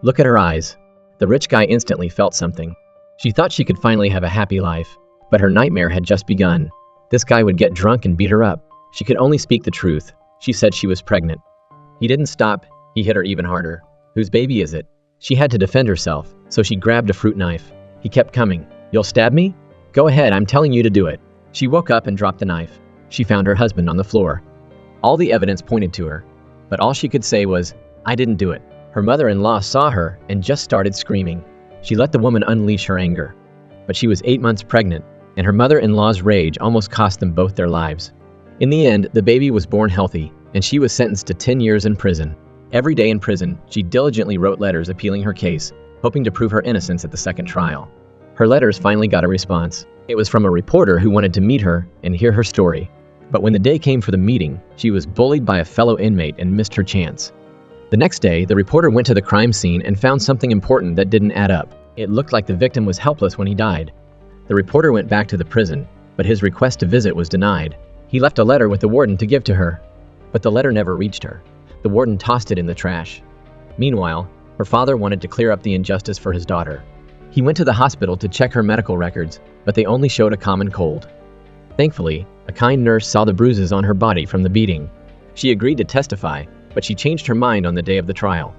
Look at her eyes. The rich guy instantly felt something. She thought she could finally have a happy life, but her nightmare had just begun. This guy would get drunk and beat her up. She could only speak the truth. She said she was pregnant. He didn't stop. He hit her even harder. Whose baby is it? She had to defend herself, so she grabbed a fruit knife. He kept coming. You'll stab me? Go ahead, I'm telling you to do it. She woke up and dropped the knife. She found her husband on the floor. All the evidence pointed to her, but all she could say was, I didn't do it. Her mother-in-law saw her and just started screaming. She let the woman unleash her anger. But she was 8 months pregnant, and her mother-in-law's rage almost cost them both their lives. In the end, the baby was born healthy, and she was sentenced to 10 years in prison. Every day in prison, she diligently wrote letters appealing her case, hoping to prove her innocence at the second trial. Her letters finally got a response. It was from a reporter who wanted to meet her and hear her story. But when the day came for the meeting, she was bullied by a fellow inmate and missed her chance. The next day, the reporter went to the crime scene and found something important that didn't add up. It looked like the victim was helpless when he died. The reporter went back to the prison, but his request to visit was denied. He left a letter with the warden to give to her, but the letter never reached her. The warden tossed it in the trash. Meanwhile, her father wanted to clear up the injustice for his daughter. He went to the hospital to check her medical records, but they only showed a common cold. Thankfully, a kind nurse saw the bruises on her body from the beating. She agreed to testify, but she changed her mind on the day of the trial.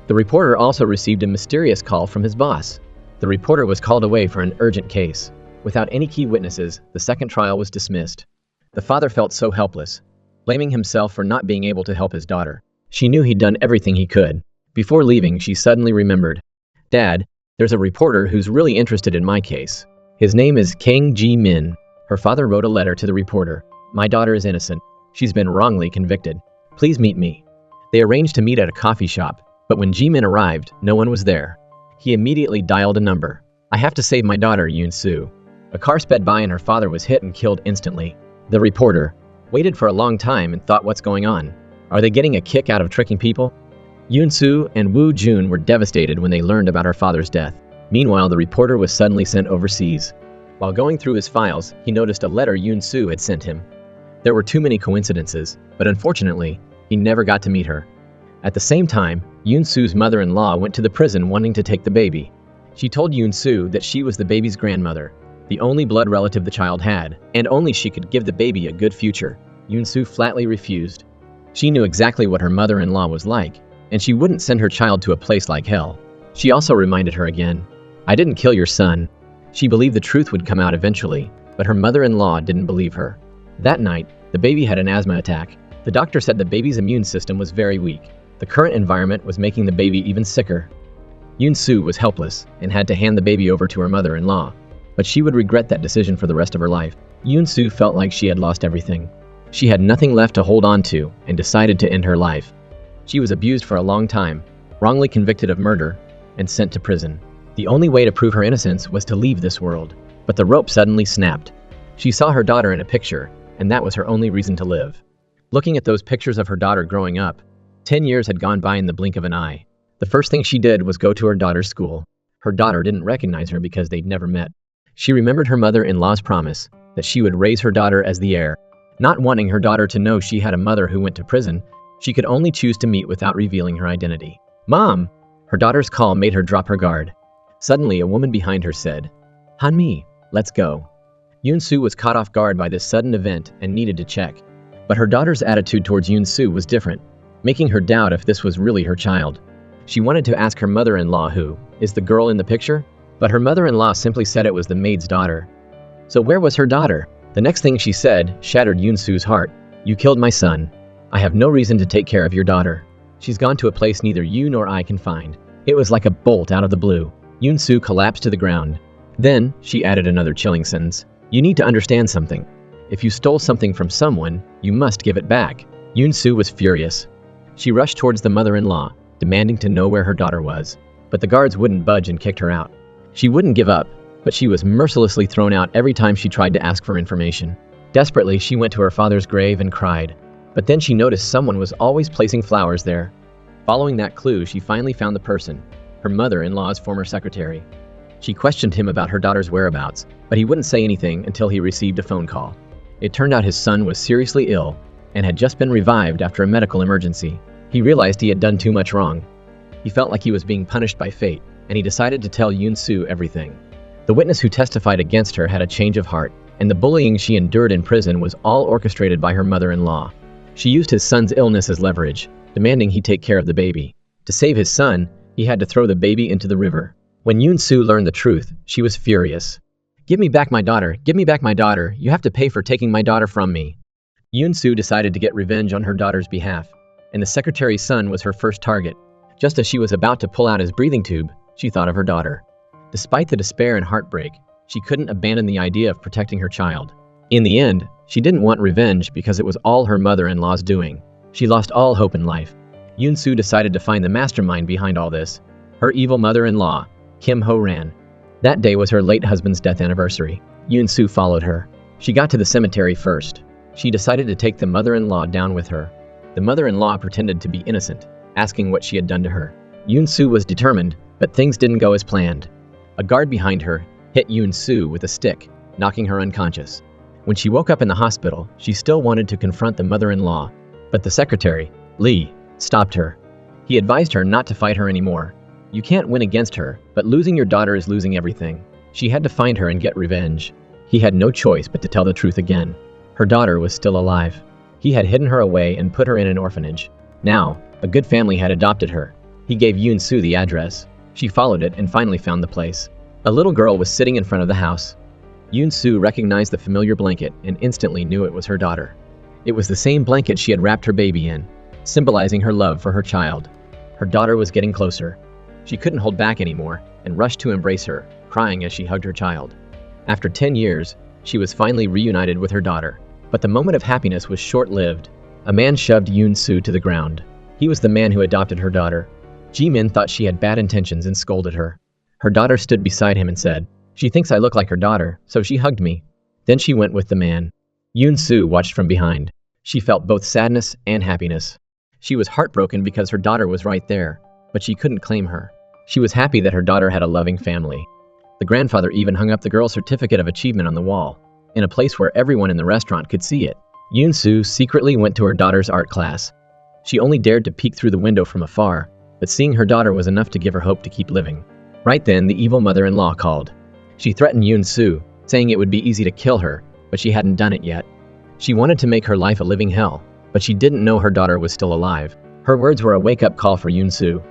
The reporter also received a mysterious call from his boss. The reporter was called away for an urgent case. Without any key witnesses, the second trial was dismissed. The father felt so helpless, blaming himself for not being able to help his daughter. She knew he'd done everything he could. Before leaving, she suddenly remembered, Dad, there's a reporter who's really interested in my case. His name is Kang Ji Min. Her father wrote a letter to the reporter. My daughter is innocent. She's been wrongly convicted. Please meet me. They arranged to meet at a coffee shop, but when Ji Min arrived, no one was there. He immediately dialed a number. I have to save my daughter, Yoon Soo. A car sped by and her father was hit and killed instantly. The reporter waited for a long time and thought, what's going on? Are they getting a kick out of tricking people? Yoon Soo and Woo Jun were devastated when they learned about her father's death. Meanwhile, the reporter was suddenly sent overseas. While going through his files, he noticed a letter Yoon Soo had sent him. There were too many coincidences, but unfortunately, he never got to meet her. At the same time, Yoon Soo's mother-in-law went to the prison wanting to take the baby. She told Yoon Soo that she was the baby's grandmother, the only blood relative the child had, and only she could give the baby a good future. Yoon Soo flatly refused. She knew exactly what her mother-in-law was like, and she wouldn't send her child to a place like hell. She also reminded her again, I didn't kill your son. She believed the truth would come out eventually, but her mother-in-law didn't believe her. That night, the baby had an asthma attack. The doctor said the baby's immune system was very weak. The current environment was making the baby even sicker. Yoon Soo was helpless and had to hand the baby over to her mother-in-law, but she would regret that decision for the rest of her life. Yoon Soo felt like she had lost everything. She had nothing left to hold on to and decided to end her life. She was abused for a long time, wrongly convicted of murder, and sent to prison. The only way to prove her innocence was to leave this world, but the rope suddenly snapped. She saw her daughter in a picture, and that was her only reason to live. Looking at those pictures of her daughter growing up, 10 years had gone by in the blink of an eye. The first thing she did was go to her daughter's school. Her daughter didn't recognize her because they'd never met. She remembered her mother-in-law's promise that she would raise her daughter as the heir. Not wanting her daughter to know she had a mother who went to prison, she could only choose to meet without revealing her identity. Mom! Her daughter's call made her drop her guard. Suddenly, a woman behind her said, Hanmi, let's go. Yoon Soo was caught off guard by this sudden event and needed to check. But her daughter's attitude towards Yoon Soo was different, making her doubt if this was really her child. She wanted to ask her mother-in-law who is the girl in the picture, but her mother-in-law simply said it was the maid's daughter. So where was her daughter? The next thing she said shattered Yoon Soo's heart. You killed my son. I have no reason to take care of your daughter. She's gone to a place neither you nor I can find. It was like a bolt out of the blue. Yoon Soo collapsed to the ground. Then, she added another chilling sentence. You need to understand something. If you stole something from someone, you must give it back. Yoon Soo was furious. She rushed towards the mother-in-law, demanding to know where her daughter was. But the guards wouldn't budge and kicked her out. She wouldn't give up, but she was mercilessly thrown out every time she tried to ask for information. Desperately, she went to her father's grave and cried. But then she noticed someone was always placing flowers there. Following that clue, she finally found the person, her mother-in-law's former secretary. She questioned him about her daughter's whereabouts, but he wouldn't say anything until he received a phone call. It turned out his son was seriously ill and had just been revived after a medical emergency. He realized he had done too much wrong. He felt like he was being punished by fate, and he decided to tell Yoon-soo everything. The witness who testified against her had a change of heart, and the bullying she endured in prison was all orchestrated by her mother-in-law. She used his son's illness as leverage, demanding he take care of the baby. To save his son, he had to throw the baby into the river. When Yoon-soo learned the truth, she was furious. "Give me back my daughter! Give me back my daughter! You have to pay for taking my daughter from me!" Yoon-soo decided to get revenge on her daughter's behalf, and the secretary's son was her first target. Just as she was about to pull out his breathing tube, she thought of her daughter. Despite the despair and heartbreak, she couldn't abandon the idea of protecting her child. In the end, she didn't want revenge because it was all her mother-in-law's doing. She lost all hope in life. Yoon-soo decided to find the mastermind behind all this, her evil mother-in-law, Kim Ho-ran. That day was her late husband's death anniversary. Yoon-soo followed her. She got to the cemetery first. She decided to take the mother-in-law down with her. The mother-in-law pretended to be innocent, asking what she had done to her. Yoon-soo was determined, but things didn't go as planned. A guard behind her hit Yoon-soo with a stick, knocking her unconscious. When she woke up in the hospital, she still wanted to confront the mother-in-law, but the secretary, Lee, stopped her. He advised her not to fight her anymore. You can't win against her, but losing your daughter is losing everything. She had to find her and get revenge. He had no choice but to tell the truth again. Her daughter was still alive. He had hidden her away and put her in an orphanage. Now, a good family had adopted her. He gave Yoon-soo the address. She followed it and finally found the place. A little girl was sitting in front of the house. Yoon-soo recognized the familiar blanket and instantly knew it was her daughter. It was the same blanket she had wrapped her baby in, symbolizing her love for her child. Her daughter was getting closer. She couldn't hold back anymore and rushed to embrace her, crying as she hugged her child. After 10 years, she was finally reunited with her daughter. But the moment of happiness was short-lived. A man shoved Yoon-soo to the ground. He was the man who adopted her daughter. Ji-min thought she had bad intentions and scolded her. Her daughter stood beside him and said, "She thinks I look like her daughter, so she hugged me." Then she went with the man. Yoon-soo watched from behind. She felt both sadness and happiness. She was heartbroken because her daughter was right there, but she couldn't claim her. She was happy that her daughter had a loving family. The grandfather even hung up the girl's certificate of achievement on the wall, in a place where everyone in the restaurant could see it. Yoon-soo secretly went to her daughter's art class. She only dared to peek through the window from afar, but seeing her daughter was enough to give her hope to keep living. Right then, the evil mother-in-law called. She threatened Yoon-soo, saying it would be easy to kill her, but she hadn't done it yet. She wanted to make her life a living hell, but she didn't know her daughter was still alive. Her words were a wake-up call for Yoon-soo.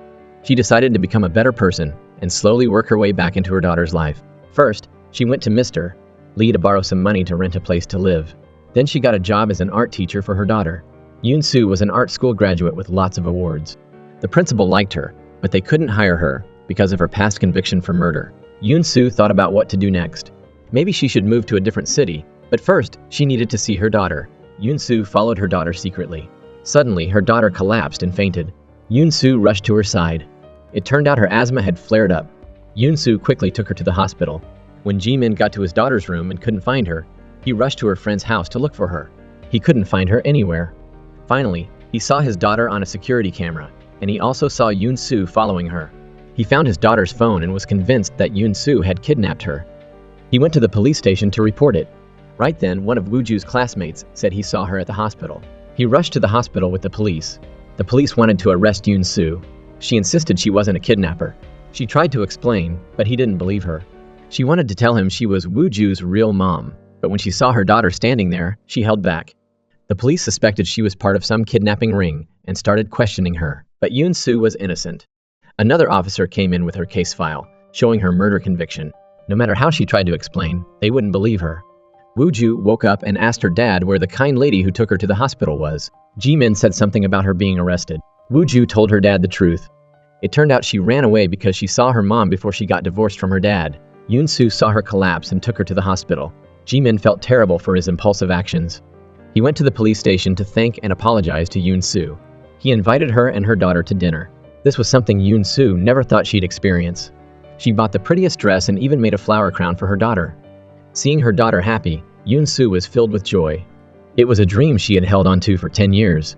She decided to become a better person and slowly work her way back into her daughter's life. First, she went to Mr. Lee to borrow some money to rent a place to live. Then she got a job as an art teacher for her daughter. Yoon-soo was an art school graduate with lots of awards. The principal liked her, but they couldn't hire her because of her past conviction for murder. Yoon-soo thought about what to do next. Maybe she should move to a different city, but first, she needed to see her daughter. Yoon-soo followed her daughter secretly. Suddenly, her daughter collapsed and fainted. Yoon-soo rushed to her side. It turned out her asthma had flared up. Yoon-soo quickly took her to the hospital. When Ji-min got to his daughter's room and couldn't find her, he rushed to her friend's house to look for her. He couldn't find her anywhere. Finally, he saw his daughter on a security camera, and he also saw Yoon-soo following her. He found his daughter's phone and was convinced that Yoon-soo had kidnapped her. He went to the police station to report it. Right then, one of Woo-ju's classmates said he saw her at the hospital. He rushed to the hospital with the police. The police wanted to arrest Yoon-soo. She insisted she wasn't a kidnapper. She tried to explain, but he didn't believe her. She wanted to tell him she was Woo-ju's real mom, but when she saw her daughter standing there, she held back. The police suspected she was part of some kidnapping ring and started questioning her, but Yoon-soo was innocent. Another officer came in with her case file, showing her murder conviction. No matter how she tried to explain, they wouldn't believe her. Woo-ju woke up and asked her dad where the kind lady who took her to the hospital was. Ji-min said something about her being arrested. Woo-ju told her dad the truth. It turned out she ran away because she saw her mom before she got divorced from her dad. Yoon-soo saw her collapse and took her to the hospital. Ji-min felt terrible for his impulsive actions. He went to the police station to thank and apologize to Yoon-soo. He invited her and her daughter to dinner. This was something Yoon-soo never thought she'd experience. She bought the prettiest dress and even made a flower crown for her daughter. Seeing her daughter happy, Yoon-soo was filled with joy. It was a dream she had held onto for 10 years.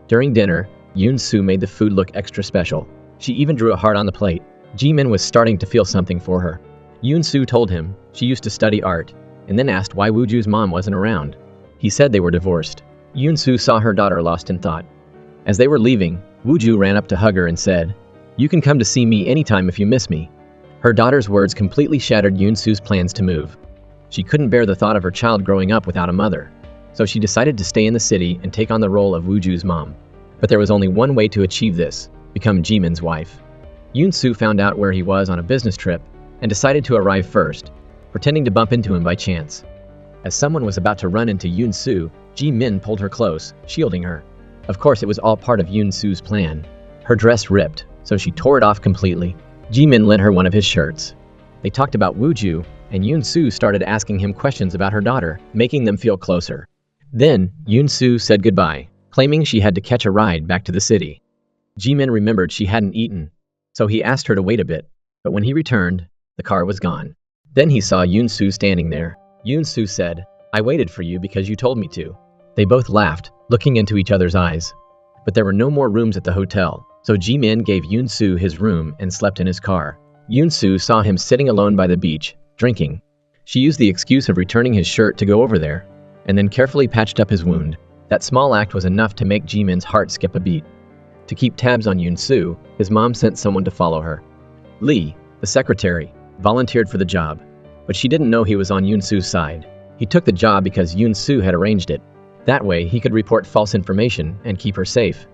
During dinner, Yoon-soo made the food look extra special. She even drew a heart on the plate. Ji-min was starting to feel something for her. Yoon-soo told him she used to study art, and then asked why Woo-ju's mom wasn't around. He said they were divorced. Yoon-soo saw her daughter lost in thought. As they were leaving, Woo-ju ran up to hug her and said, You can come to see me anytime if you miss me." Her daughter's words completely shattered Yoon-soo's plans to move. She couldn't bear the thought of her child growing up without a mother, so she decided to stay in the city and take on the role of Woo-ju's mom. But there was only one way to achieve this: become Jimin's wife. Yoon-soo found out where he was on a business trip and decided to arrive first, pretending to bump into him by chance. As someone was about to run into Yoon-soo, Jimin pulled her close, shielding her. Of course, it was all part of Yoon-soo's plan. Her dress ripped, so she tore it off completely. Jimin lent her one of his shirts. They talked about Woo-ju, and Yoon-soo started asking him questions about her daughter, making them feel closer. Then, Yoon-soo said goodbye, claiming she had to catch a ride back to the city. Jimin remembered she hadn't eaten, so he asked her to wait a bit, but when he returned, the car was gone. Then he saw Yoon-soo standing there. Yoon-soo said, "I waited for you because you told me to." They both laughed, looking into each other's eyes. But there were no more rooms at the hotel, so Jimin gave Yoon-soo his room and slept in his car. Yoon-soo saw him sitting alone by the beach, drinking. She used the excuse of returning his shirt to go over there, and then carefully patched up his wound. That small act was enough to make Jimin's heart skip a beat. To keep tabs on Yoon-soo, his mom sent someone to follow her. Lee, the secretary, volunteered for the job, but she didn't know he was on Yoon-soo's side. He took the job because Yoon-soo had arranged it. That way, he could report false information and keep her safe.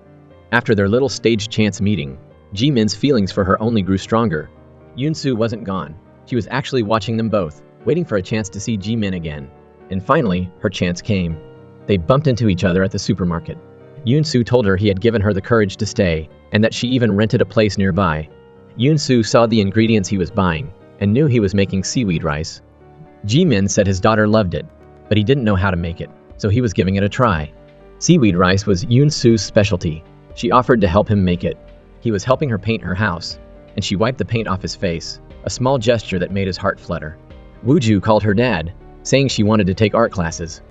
After their little staged chance meeting, Jimin's feelings for her only grew stronger. Yoon-soo wasn't gone. She was actually watching them both, waiting for a chance to see Jimin again. And finally, her chance came. They bumped into each other at the supermarket. Yoon-soo told her he had given her the courage to stay, and that she even rented a place nearby. Yoon-soo saw the ingredients he was buying, and knew he was making seaweed rice. Jimin said his daughter loved it, but he didn't know how to make it, so he was giving it a try. Seaweed rice was Yoon-soo's specialty. She offered to help him make it. He was helping her paint her house, and she wiped the paint off his face, a small gesture that made his heart flutter. Woo-ju called her dad, saying she wanted to take art classes.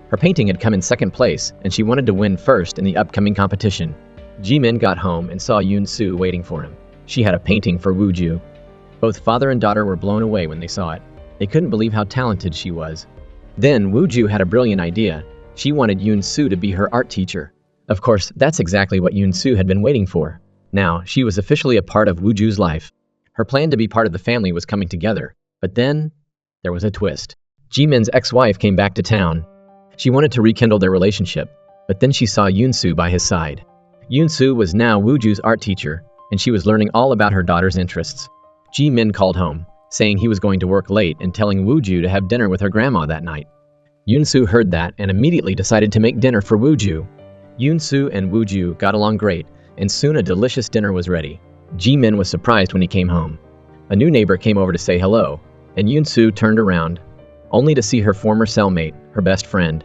Her painting had come in second place, and she wanted to win first in the upcoming competition. Jimin got home and saw Yoon-soo waiting for him. She had a painting for Woo-ju. Both father and daughter were blown away when they saw it. They couldn't believe how talented she was. Then Woo-ju had a brilliant idea. She wanted Yoon-soo to be her art teacher. Of course, that's exactly what Yoon-soo had been waiting for. Now, she was officially a part of Woo-ju's life. Her plan to be part of the family was coming together. But then, there was a twist. Jimin's ex-wife came back to town. She wanted to rekindle their relationship, but then she saw Yoon-soo by his side. Yoon-soo was now Woo-ju's art teacher, and she was learning all about her daughter's interests. Jimin called home, saying he was going to work late and telling Woo-ju to have dinner with her grandma that night. Yoon-soo heard that and immediately decided to make dinner for Woo-ju. Yoon-soo and Woo-ju got along great, and soon a delicious dinner was ready. Jimin was surprised when he came home. A new neighbor came over to say hello, and Yoon-soo turned around, only to see her former cellmate, her best friend.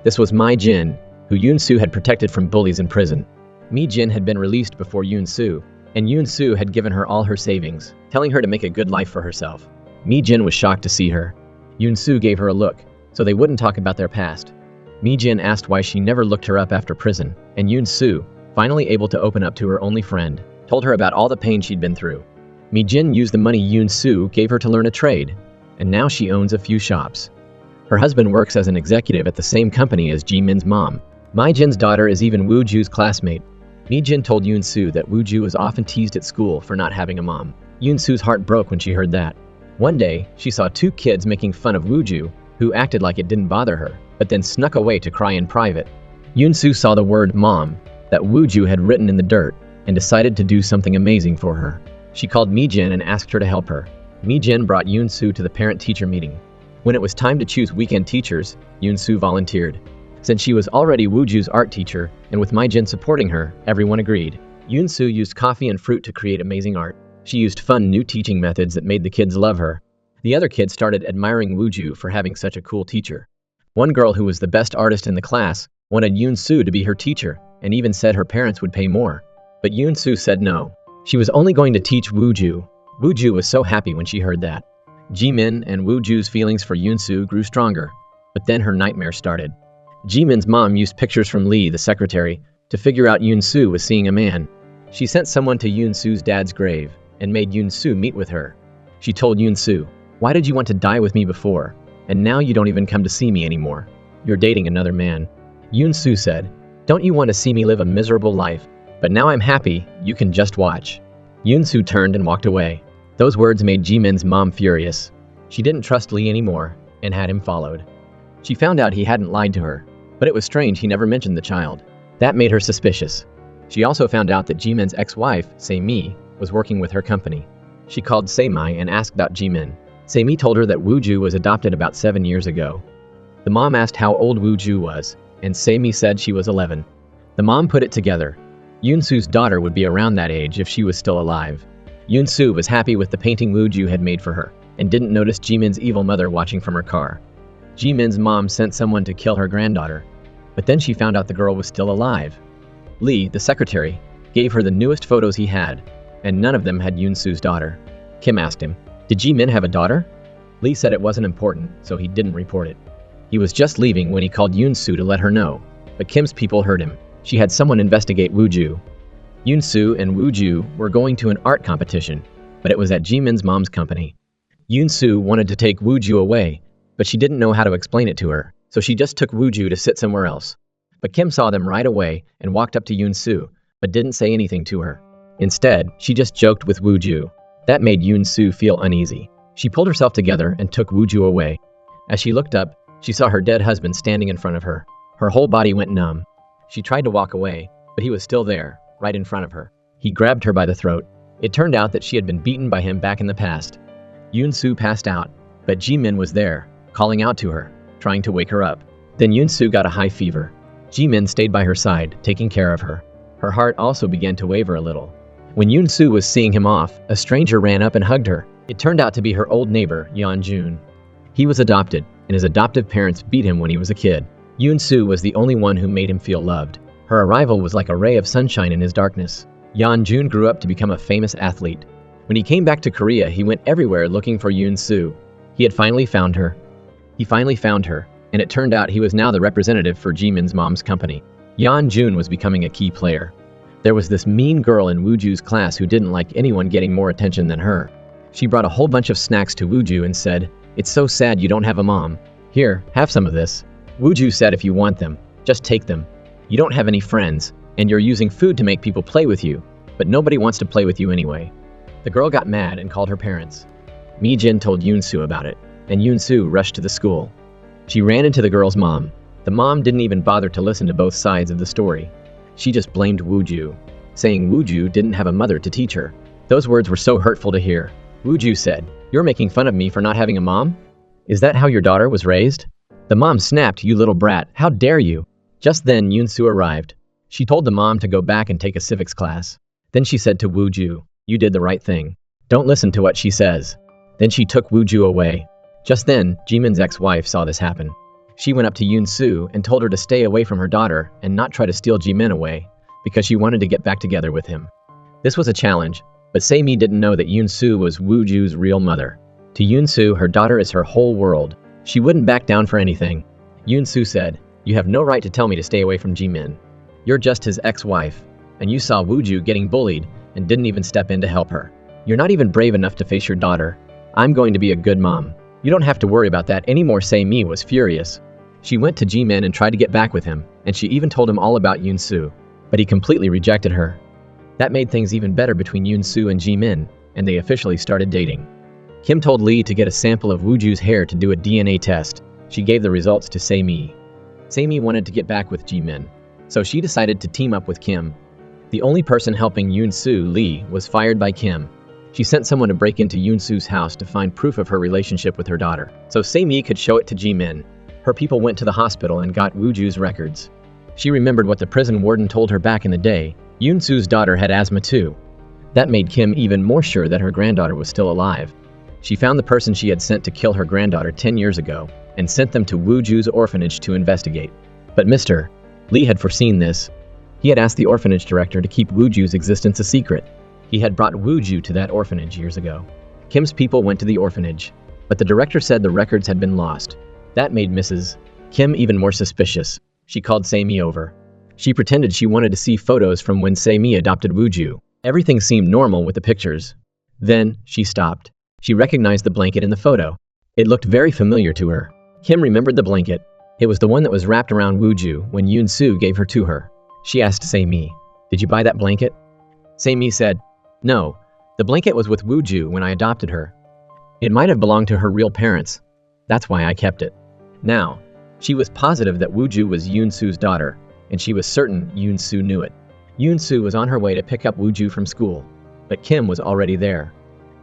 This was Mi-jin, who Yoon-soo had protected from bullies in prison. Mi-jin had been released before Yoon-soo, and Yoon-soo had given her all her savings, telling her to make a good life for herself. Mi-jin was shocked to see her. Yoon-soo gave her a look, so they wouldn't talk about their past. Mi-jin asked why she never looked her up after prison, and Yoon-soo, finally able to open up to her only friend, told her about all the pain she'd been through. Mi-jin used the money Yoon-soo gave her to learn a trade, and now she owns a few shops. Her husband works as an executive at the same company as Jimin's mom. Mi-jin's daughter is even Woo-ju's classmate. Mi-jin told Yoon-soo that Woo-ju was often teased at school for not having a mom. Yoon-soo's heart broke when she heard that. One day, she saw two kids making fun of Woo-ju, who acted like it didn't bother her, but then snuck away to cry in private. Yoon-soo saw the word mom that Woo-ju had written in the dirt and decided to do something amazing for her. She called Mi-jin and asked her to help her. Mi-jin brought Yoon-soo to the parent-teacher meeting. When it was time to choose weekend teachers, Yoon-soo volunteered. Since she was already Woo-ju's art teacher, and with Mi-jin supporting her, everyone agreed. Yoon-soo used coffee and fruit to create amazing art. She used fun new teaching methods that made the kids love her. The other kids started admiring Woo-ju for having such a cool teacher. One girl who was the best artist in the class wanted Yoon-soo to be her teacher, and even said her parents would pay more. But Yoon-soo said no. She was only going to teach Woo-ju. Woo-ju was so happy when she heard that. Jimin and Woo-ju's feelings for Yoon-soo grew stronger, but then her nightmare started. Jimin's mom used pictures from Lee, the secretary, to figure out Yoon-soo was seeing a man. She sent someone to Yoon-soo's dad's grave and made Yoon-soo meet with her. She told Yoon-soo, "Why did you want to die with me before? And now you don't even come to see me anymore. You're dating another man." Yoon-soo said, "Don't you want to see me live a miserable life? But now I'm happy, you can just watch." Yoon-soo turned and walked away. Those words made Jimin's mom furious. She didn't trust Lee anymore and had him followed. She found out he hadn't lied to her, but it was strange he never mentioned the child. That made her suspicious. She also found out that Jimin's ex-wife, Se-mi, was working with her company. She called Se-mi and asked about Jimin. Se-mi told her that Woo-ju was adopted about 7 years ago. The mom asked how old Woo-ju was, and Se-mi said she was 11. The mom put it together. Yoon-soo's daughter would be around that age if she was still alive. Yoon-soo was happy with the painting Woo-ju had made for her, and didn't notice Jimin's evil mother watching from her car. Jimin's mom sent someone to kill her granddaughter, but then she found out the girl was still alive. Lee, the secretary, gave her the newest photos he had, and none of them had Yoon-soo's daughter. Kim asked him, "Did Jimin have a daughter?" Lee said it wasn't important, so he didn't report it. He was just leaving when he called Yoon-soo to let her know, but Kim's people heard him. She had someone investigate Woo-ju. Yoon-soo and Woo-ju were going to an art competition, but it was at Jimin's mom's company. Yoon-soo wanted to take Woo-ju away, but she didn't know how to explain it to her, so she just took Woo-ju to sit somewhere else. But Kim saw them right away and walked up to Yoon-soo, but didn't say anything to her. Instead, she just joked with Woo-ju. That made Yoon-soo feel uneasy. She pulled herself together and took Woo-ju away. As she looked up, she saw her dead husband standing in front of her. Her whole body went numb. She tried to walk away, but he was still there, right in front of her. He grabbed her by the throat. It turned out that she had been beaten by him back in the past. Yoon-soo passed out, but Jimin was there, calling out to her, trying to wake her up. Then Yoon-soo got a high fever. Jimin stayed by her side, taking care of her. Her heart also began to waver a little. When Yoon-soo was seeing him off, a stranger ran up and hugged her. It turned out to be her old neighbor, Yeon-jun. He was adopted, and his adoptive parents beat him when he was a kid. Yoon-soo was the only one who made him feel loved. Her arrival was like a ray of sunshine in his darkness. Yeon-jun grew up to become a famous athlete. When he came back to Korea, he went everywhere looking for Yoon-soo. He had finally found her. And it turned out he was now the representative for Jimin's mom's company. Yeon-jun was becoming a key player. There was this mean girl in Woo-ju's class who didn't like anyone getting more attention than her. She brought a whole bunch of snacks to Woo-ju and said, "It's so sad you don't have a mom. Here, have some of this." Woo-ju said, "If you want them, just take them. You don't have any friends, and you're using food to make people play with you, but nobody wants to play with you anyway." The girl got mad and called her parents. Mi-jin told Yoon-soo about it, and Yoon-soo rushed to the school. She ran into the girl's mom. The mom didn't even bother to listen to both sides of the story. She just blamed Woo-ju, saying Woo-ju didn't have a mother to teach her. Those words were so hurtful to hear. Woo-ju said, "You're making fun of me for not having a mom? Is that how your daughter was raised?" The mom snapped, "You little brat, how dare you?" Just then Yoon-soo arrived. She told the mom to go back and take a civics class. Then she said to Woo-ju, "You did the right thing. Don't listen to what she says." Then she took Woo-ju away. Just then, Jimin's ex-wife saw this happen. She went up to Yoon-soo and told her to stay away from her daughter and not try to steal Jimin away, because she wanted to get back together with him. This was a challenge, but Se-mi didn't know that Yoon-soo was Woo-ju's real mother. To Yoon-soo, her daughter is her whole world. She wouldn't back down for anything. Yoon-soo said, "You have no right to tell me to stay away from Jimin. You're just his ex-wife, and you saw Woo-ju getting bullied and didn't even step in to help her. You're not even brave enough to face your daughter. I'm going to be a good mom. You don't have to worry about that anymore." Se-mi was furious. She went to Jimin and tried to get back with him, and she even told him all about Yoon-soo, but he completely rejected her. That made things even better between Yoon-soo and Jimin, and they officially started dating. Kim told Lee to get a sample of Woo-ju's hair to do a DNA test. She gave the results to Se-mi. Se-mi wanted to get back with Jimin, so she decided to team up with Kim. The only person helping Yoon-soo, Lee, was fired by Kim. She sent someone to break into Yoon-soo's house to find proof of her relationship with her daughter, so Se-mi could show it to Jimin. Her people went to the hospital and got Woo-ju's records. She remembered what the prison warden told her back in the day. Yoon-soo's daughter had asthma too. That made Kim even more sure that her granddaughter was still alive. She found the person she had sent to kill her granddaughter 10 years ago and sent them to Woo-ju's orphanage to investigate. But Mr. Lee had foreseen this. He had asked the orphanage director to keep Woo-ju's existence a secret. He had brought Woo-ju to that orphanage years ago. Kim's people went to the orphanage, but the director said the records had been lost. That made Mrs. Kim even more suspicious. She called Se-mi over. She pretended she wanted to see photos from when Se-mi adopted Woo-ju. Everything seemed normal with the pictures. Then, she stopped. She recognized the blanket in the photo. It looked very familiar to her. Kim remembered the blanket. It was the one that was wrapped around Woo-ju when Yoon-soo gave her to her. She asked Se-mi, "Did you buy that blanket?" Se-mi said, "No, The blanket was with Wooju when I adopted her. It might have belonged to her real parents. That's why I kept it. Now, she was positive that Wooju was Yoon-soo's daughter, and she was certain Yoon-soo knew it. Yoon-soo was on her way to pick up Wooju from school, but Kim was already there.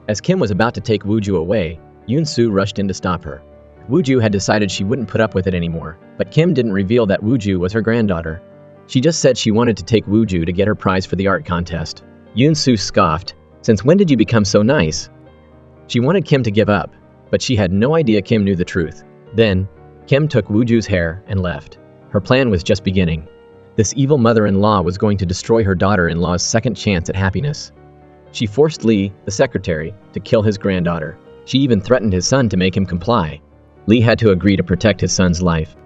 As Kim was about to take Wooju away, Yoon-soo rushed in to stop her. Wooju had decided she wouldn't put up with it anymore, but Kim didn't reveal that Wooju was her granddaughter. She just said she wanted to take Wooju to get her prize for the art contest. Yoon-soo scoffed. Since when did you become so nice? She wanted Kim to give up, but she had no idea Kim knew the truth. Then, Kim took Wooju's hair and left. Her plan was just beginning. This evil mother-in-law was going to destroy her daughter-in-law's second chance at happiness. She forced Lee, the secretary, to kill his granddaughter. She even threatened his son to make him comply. Lee had to agree to protect his son's life.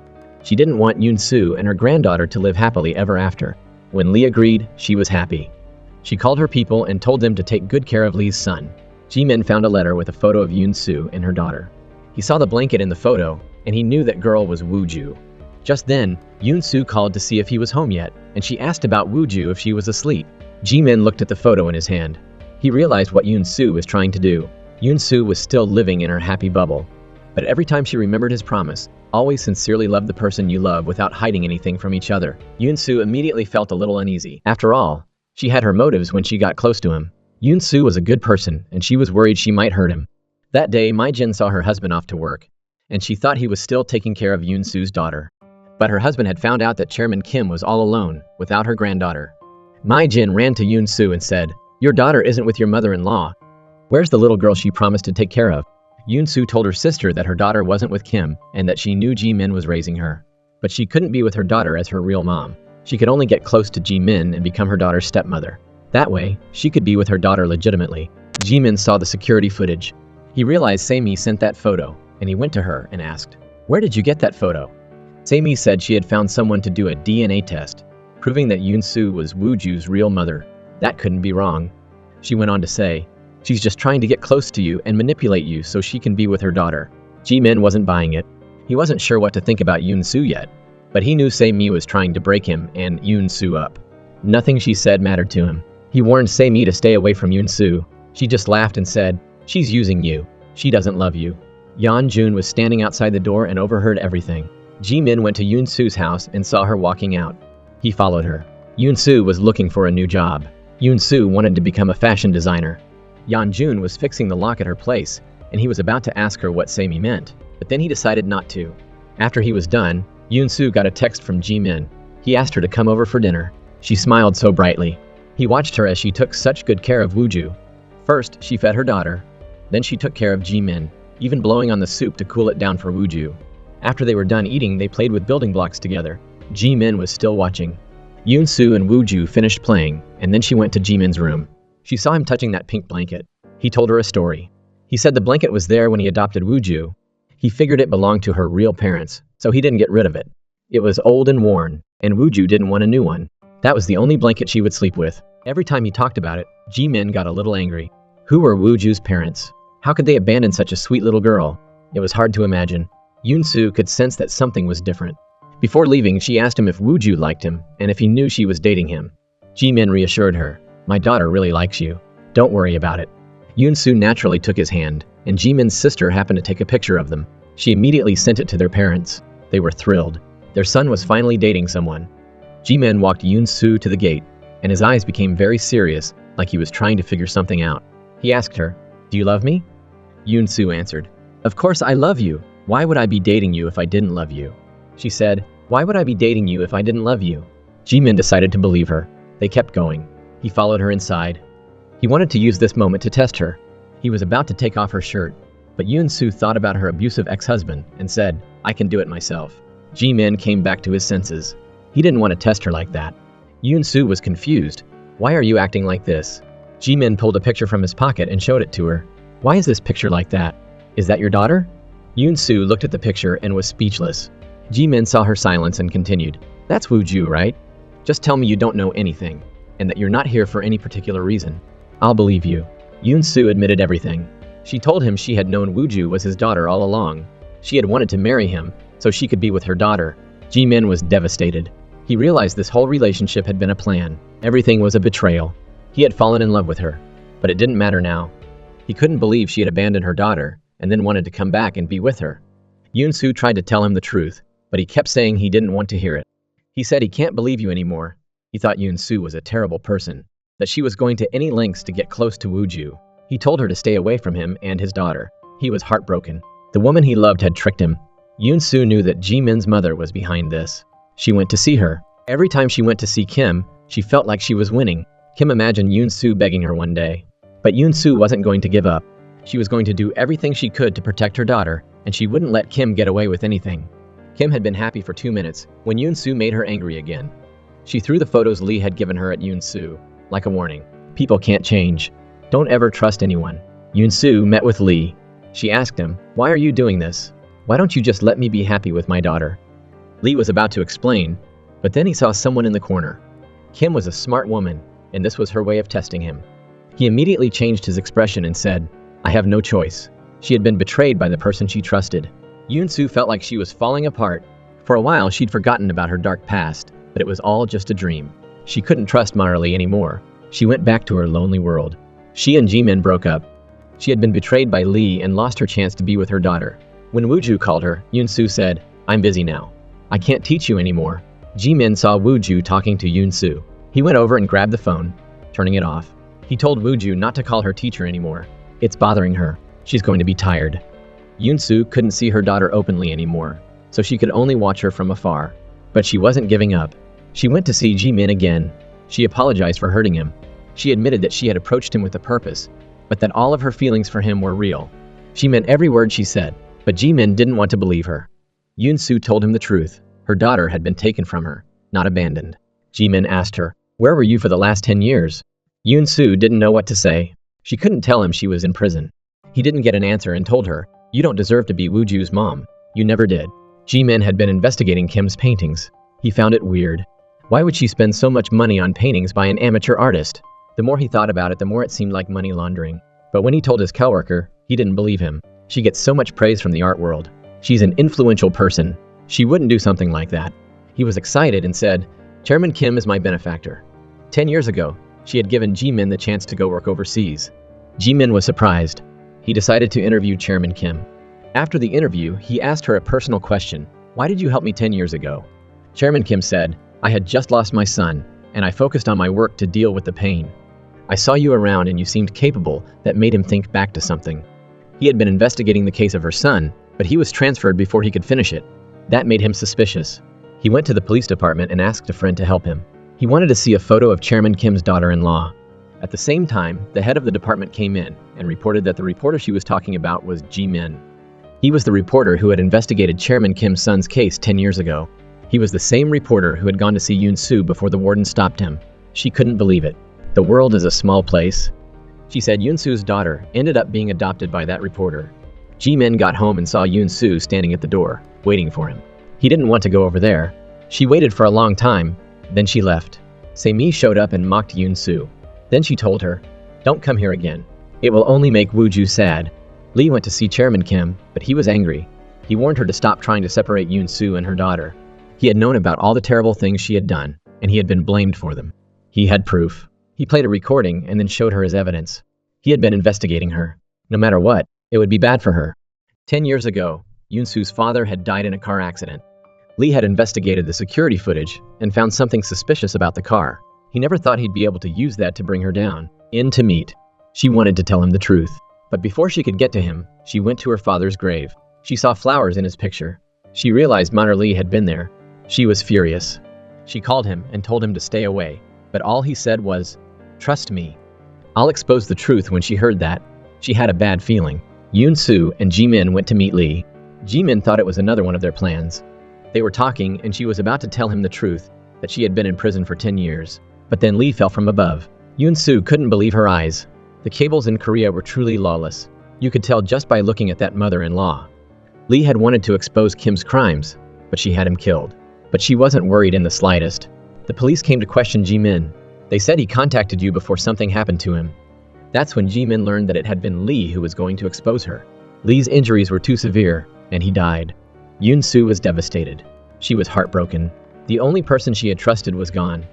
She didn't want Yoon-soo and her granddaughter to live happily ever after. When Lee agreed, she was happy. She called her people and told them to take good care of Lee's son. Ji-min found a letter with a photo of Yoon-soo and her daughter. He saw the blanket in the photo, and he knew that girl was Wooju. Just then, Yoon-soo called to see if he was home yet, and she asked about Wooju if she was asleep. Ji-min looked at the photo in his hand. He realized what Yoon-soo was trying to do. Yoon-soo was still living in her happy bubble. But every time she remembered his promise, always sincerely love the person you love without hiding anything from each other, Yoon-soo immediately felt a little uneasy. After all, she had her motives when she got close to him. Yoon-soo was a good person, and she was worried she might hurt him. That day, Mi-jin saw her husband off to work, and she thought he was still taking care of Yoon-soo's daughter. But her husband had found out that Chairman Kim was all alone, without her granddaughter. Mi-jin ran to Yoon-soo and said, "Your daughter isn't with your mother-in-law. Where's the little girl she promised to take care of?" Yoon-soo told her sister that her daughter wasn't with Kim and that she knew Ji-min was raising her. But she couldn't be with her daughter as her real mom. She could only get close to Ji-min and become her daughter's stepmother. That way, she could be with her daughter legitimately. Ji-min saw the security footage. He realized Se-mi sent that photo, and he went to her and asked, "Where did you get that photo?" Se-mi said she had found someone to do a DNA test, proving that Yoon-soo was Wooju's real mother. That couldn't be wrong. She went on to say, "She's just trying to get close to you and manipulate you so she can be with her daughter." Ji-min wasn't buying it. He wasn't sure what to think about Yoon-soo yet, but he knew Se-mi was trying to break him and Yoon-soo up. Nothing she said mattered to him. He warned Se-mi to stay away from Yoon-soo. She just laughed and said, "She's using you. She doesn't love you." Yeon-jun was standing outside the door and overheard everything. Ji-min went to Yoon-soo's house and saw her walking out. He followed her. Yoon-soo was looking for a new job. Yoon-soo wanted to become a fashion designer. Yeon-jun was fixing the lock at her place, and he was about to ask her what Se-mi meant, but then he decided not to. After he was done, Yoon-soo got a text from Ji-min. He asked her to come over for dinner. She smiled so brightly. He watched her as she took such good care of Wooju. First, she fed her daughter. Then she took care of Ji-min, even blowing on the soup to cool it down for Wooju. After they were done eating, they played with building blocks together. Ji-min was still watching. Yoon-soo and Wooju finished playing, and then she went to Ji-min's room. She saw him touching that pink blanket. He told her a story. He said the blanket was there when he adopted Wooju. He figured it belonged to her real parents, so he didn't get rid of it. It was old and worn, and Wooju didn't want a new one. That was the only blanket she would sleep with. Every time he talked about it, Ji-min got a little angry. Who were Wooju's parents? How could they abandon such a sweet little girl? It was hard to imagine. Yoon-soo could sense that something was different. Before leaving, she asked him if Wooju liked him, and if he knew she was dating him. Ji-min reassured her, "My daughter really likes you. Don't worry about it." Yoon-soo naturally took his hand, and Ji-min's sister happened to take a picture of them. She immediately sent it to their parents. They were thrilled. Their son was finally dating someone. Ji-min walked Yoon-soo to the gate, and his eyes became very serious, like he was trying to figure something out. He asked her, "Do you love me?" Yoon-soo answered, "Of course I love you. Why would I be dating you if I didn't love you?" She said, "Why would I be dating you if I didn't love you?" Ji-min decided to believe her. They kept going. He followed her inside. He wanted to use this moment to test her. He was about to take off her shirt, but Yoon-soo thought about her abusive ex-husband and said, "I can do it myself." Ji-min came back to his senses. He didn't want to test her like that. Yoon-soo was confused. "Why are you acting like this?" Ji-min pulled a picture from his pocket and showed it to her. "Why is this picture like that? Is that your daughter?" Yoon-soo looked at the picture and was speechless. Ji-min saw her silence and continued, "That's Wooju, right? Just tell me you don't know anything, and that you're not here for any particular reason. I'll believe you." Yoon-soo admitted everything. She told him she had known Wooju was his daughter all along. She had wanted to marry him, so she could be with her daughter. Ji-min was devastated. He realized this whole relationship had been a plan. Everything was a betrayal. He had fallen in love with her. but it didn't matter now. He couldn't believe she had abandoned her daughter and then wanted to come back and be with her. Yoon-soo tried to tell him the truth, but he kept saying he didn't want to hear it. He said he can't believe you anymore. He thought Yoon-soo was a terrible person, that she was going to any lengths to get close to Woo-ju. He told her to stay away from him and his daughter. He was heartbroken. The woman he loved had tricked him. Yoon-soo knew that Ji-min's mother was behind this. She went to see her. Every time she went to see Kim, she felt like she was winning. Kim imagined Yoon-soo begging her one day. But Yoon-soo wasn't going to give up. She was going to do everything she could to protect her daughter, and she wouldn't let Kim get away with anything. Kim had been happy for 2 minutes when Yoon-soo made her angry again. She threw the photos Lee had given her at Yoon-soo, like a warning. People can't change. Don't ever trust anyone. Yoon-soo met with Lee. She asked him, "Why are you doing this? Why don't you just let me be happy with my daughter?" Lee was about to explain, but then he saw someone in the corner. Kim was a smart woman, and this was her way of testing him. He immediately changed his expression and said, "I have no choice." She had been betrayed by the person she trusted. Yoon-soo felt like she was falling apart. For a while, she'd forgotten about her dark past, but it was all just a dream. She couldn't trust Marley anymore. She went back to her lonely world. She and Ji-min broke up. She had been betrayed by Lee and lost her chance to be with her daughter. When Woo-ju called her, Yoon-soo said, "I'm busy now. I can't teach you anymore." Ji-min saw Woo-ju talking to Yoon-soo. He went over and grabbed the phone, turning it off. He told Woo-ju not to call her teacher anymore. It's bothering her. She's going to be tired. Yoon-soo couldn't see her daughter openly anymore, so she could only watch her from afar. But she wasn't giving up. She went to see Ji-min again. She apologized for hurting him. She admitted that she had approached him with a purpose, but that all of her feelings for him were real. She meant every word she said, but Ji-min didn't want to believe her. Yoon-soo told him the truth. Her daughter had been taken from her, not abandoned. Ji-min asked her, "Where were you for the last 10 years? Yoon-soo didn't know what to say. She couldn't tell him she was in prison. He didn't get an answer and told her, "You don't deserve to be Woo-ju's mom. You never did." Ji-min had been investigating Kim's paintings. He found it weird. Why would she spend so much money on paintings by an amateur artist? The more he thought about it, the more it seemed like money laundering. But when he told his coworker, he didn't believe him. She gets so much praise from the art world. She's an influential person. She wouldn't do something like that. He was excited and said, "Chairman Kim is my benefactor." 10 years ago, she had given Ji-min the chance to go work overseas. Ji-min was surprised. He decided to interview Chairman Kim. After the interview, he asked her a personal question. "Why did you help me 10 years ago?" Chairman Kim said, "I had just lost my son, and I focused on my work to deal with the pain. I saw you around and you seemed capable. That made him think back to something." He had been investigating the case of her son, but he was transferred before he could finish it. That made him suspicious. He went to the police department and asked a friend to help him. He wanted to see a photo of Chairman Kim's daughter-in-law. At the same time, the head of the department came in and reported that the reporter she was talking about was Ji-min. He was the reporter who had investigated Chairman Kim's son's case 10 years ago. He was the same reporter who had gone to see Yoon-soo before the warden stopped him. She couldn't believe it. The world is a small place. She said Yoon-soo's daughter ended up being adopted by that reporter. Ji-min got home and saw Yoon-soo standing at the door, waiting for him. He didn't want to go over there. She waited for a long time, then she left. Se-mi showed up and mocked Yoon-soo. Then she told her, "Don't come here again. It will only make Woo-ju sad." Lee went to see Chairman Kim, but he was angry. He warned her to stop trying to separate Yoon-soo and her daughter. He had known about all the terrible things she had done, and he had been blamed for them. He had proof. He played a recording and then showed her his evidence. He had been investigating her. No matter what, it would be bad for her. 10 years ago, Yoon-soo's father had died in a car accident. Lee had investigated the security footage and found something suspicious about the car. He never thought he'd be able to use that to bring her down, in to meet. She wanted to tell him the truth. But before she could get to him, she went to her father's grave. She saw flowers in his picture. She realized Minor Lee had been there. She was furious. She called him and told him to stay away, but all he said was, "Trust me." I'll expose the truth. When she heard that, she had a bad feeling. Yoon-soo and Ji-min went to meet Lee. Ji-min thought it was another one of their plans. They were talking and she was about to tell him the truth, that she had been in prison for 10 years. But then Lee fell from above. Yoon-soo couldn't believe her eyes. The cables in Korea were truly lawless. You could tell just by looking at that mother-in-law. Lee had wanted to expose Kim's crimes, but she had him killed. But she wasn't worried in the slightest. The police came to question Ji-min. They said he contacted you before something happened to him. That's when Ji-min learned that it had been Lee who was going to expose her. Lee's injuries were too severe, and he died. Yoon-soo was devastated. She was heartbroken. The only person she had trusted was gone.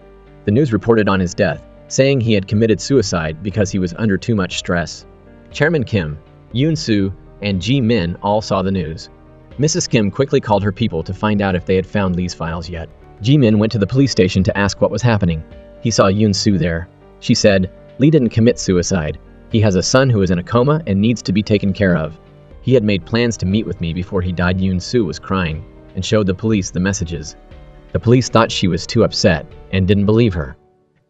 The news reported on his death, saying he had committed suicide because he was under too much stress. Chairman Kim, Yoon Soo, and Ji Min all saw the news. Mrs. Kim quickly called her people to find out if they had found Lee's files yet. Ji Min went to the police station to ask what was happening. He saw Yoon Soo there. She said, "Lee didn't commit suicide. He has a son who is in a coma and needs to be taken care of. He had made plans to meet with me before he died." Yoon Soo was crying and showed the police the messages. The police thought she was too upset and didn't believe her.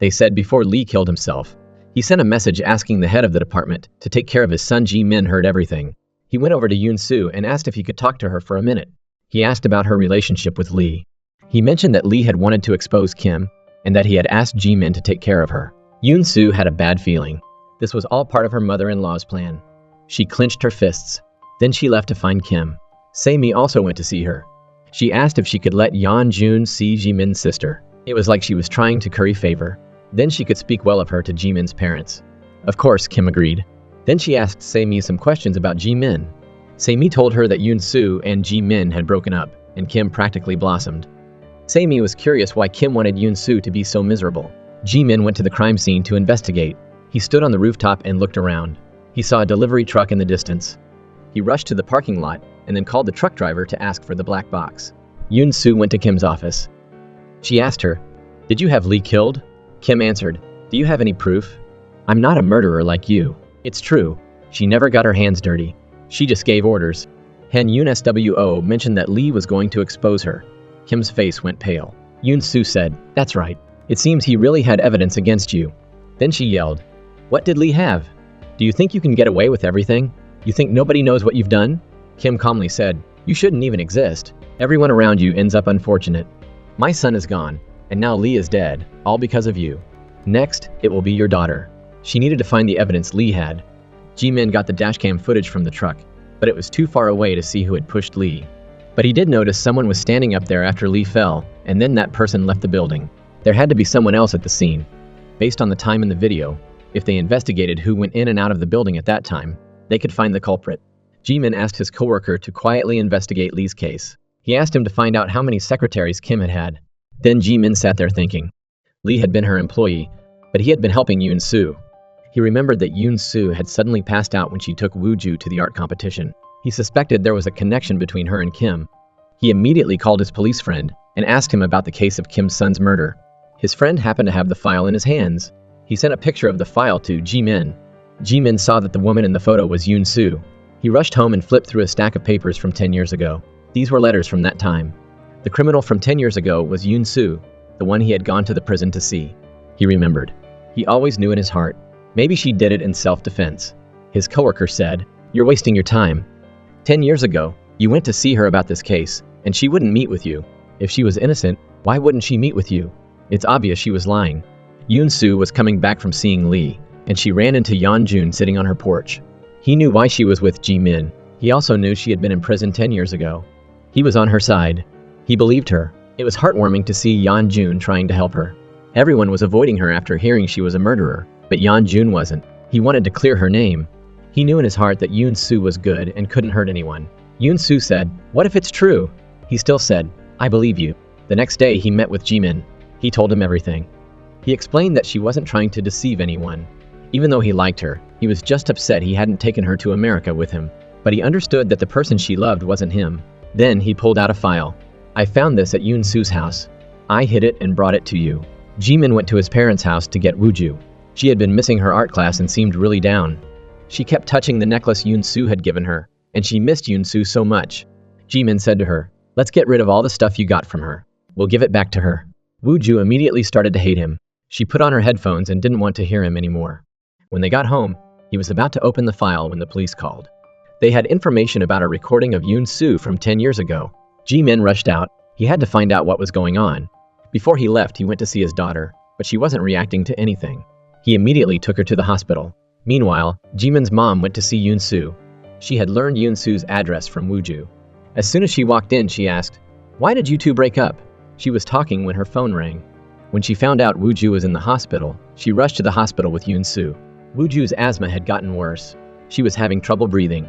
They said before Lee killed himself, he sent a message asking the head of the department to take care of his son. Ji Min heard everything. He went over to Yoon Soo and asked if he could talk to her for a minute. He asked about her relationship with Lee. He mentioned that Lee had wanted to expose Kim and that he had asked Ji Min to take care of her. Yoon Soo had a bad feeling. This was all part of her mother-in-law's plan. She clenched her fists. Then she left to find Kim. Se-mi also went to see her. She asked if she could let Yeon Jun see Ji Min's sister. It was like she was trying to curry favor. Then she could speak well of her to Ji Min's parents. Of course, Kim agreed. Then she asked Se-mi some questions about Ji Min. Se-mi told her that Yoon Soo and Ji Min had broken up, and Kim practically blossomed. Se-mi was curious why Kim wanted Yoon Soo to be so miserable. Ji Min went to the crime scene to investigate. He stood on the rooftop and looked around. He saw a delivery truck in the distance. He rushed to the parking lot and then called the truck driver to ask for the black box. Yoon Soo went to Kim's office. She asked her, "Did you have Lee killed?" Kim answered, "Do you have any proof?" "I'm not a murderer like you." It's true. She never got her hands dirty. She just gave orders. Han Yoon Swo mentioned that Lee was going to expose her. Kim's face went pale. Yoon Soo said, "That's right. It seems he really had evidence against you." Then she yelled, "What did Lee have? Do you think you can get away with everything? You think nobody knows what you've done?" Kim calmly said, "You shouldn't even exist. Everyone around you ends up unfortunate. My son is gone, and now Lee is dead, all because of you. Next, it will be your daughter." She needed to find the evidence Lee had. Ji Min got the dashcam footage from the truck, but it was too far away to see who had pushed Lee. But he did notice someone was standing up there after Lee fell, and then that person left the building. There had to be someone else at the scene. Based on the time in the video, if they investigated who went in and out of the building at that time, they could find the culprit. Ji Min asked his coworker to quietly investigate Lee's case. He asked him to find out how many secretaries Kim had had. Then Ji Min sat there thinking. Lee had been her employee, but he had been helping Yoon Soo. He remembered that Yoon Soo had suddenly passed out when she took Wooju to the art competition. He suspected there was a connection between her and Kim. He immediately called his police friend and asked him about the case of Kim's son's murder. His friend happened to have the file in his hands. He sent a picture of the file to Ji Min. Ji Min saw that the woman in the photo was Yoon Soo. He rushed home and flipped through a stack of papers from 10 years ago. These were letters from that time. The criminal from 10 years ago was Yoon Soo, the one he had gone to the prison to see. He remembered. He always knew in his heart. Maybe she did it in self-defense. His coworker said, "You're wasting your time. 10 years ago, you went to see her about this case, and she wouldn't meet with you. If she was innocent, why wouldn't she meet with you? It's obvious she was lying." Yoon Soo was coming back from seeing Lee, and she ran into Yeon Jun sitting on her porch. He knew why she was with Ji Min. He also knew she had been in prison 10 years ago. He was on her side. He believed her. It was heartwarming to see Yeon Jun trying to help her. Everyone was avoiding her after hearing she was a murderer, but Yeon Jun wasn't. He wanted to clear her name. He knew in his heart that Yoon Soo was good and couldn't hurt anyone. Yoon Soo said, "What if it's true?" He still said, "I believe you." The next day he met with Ji Min. He told him everything. He explained that she wasn't trying to deceive anyone. Even though he liked her, he was just upset he hadn't taken her to America with him. But he understood that the person she loved wasn't him. Then he pulled out a file. "I found this at Yoon Soo's house. I hid it and brought it to you." Ji Min went to his parents' house to get Wooju. She had been missing her art class and seemed really down. She kept touching the necklace Yoon Soo had given her, and she missed Yoon Soo so much. Ji Min said to her, "Let's get rid of all the stuff you got from her. We'll give it back to her." Wooju immediately started to hate him. She put on her headphones and didn't want to hear him anymore. When they got home, he was about to open the file when the police called. They had information about a recording of Yoon Soo from 10 years ago. Ji Min rushed out. He had to find out what was going on. Before he left, he went to see his daughter, but she wasn't reacting to anything. He immediately took her to the hospital. Meanwhile, Ji Min's mom went to see Yoon Soo. She had learned Yoon Soo's address from Wooju. As soon as she walked in, she asked, "Why did you two break up?" She was talking when her phone rang. When she found out Wooju was in the hospital, she rushed to the hospital with Yoon Soo. Wooju's asthma had gotten worse. She was having trouble breathing.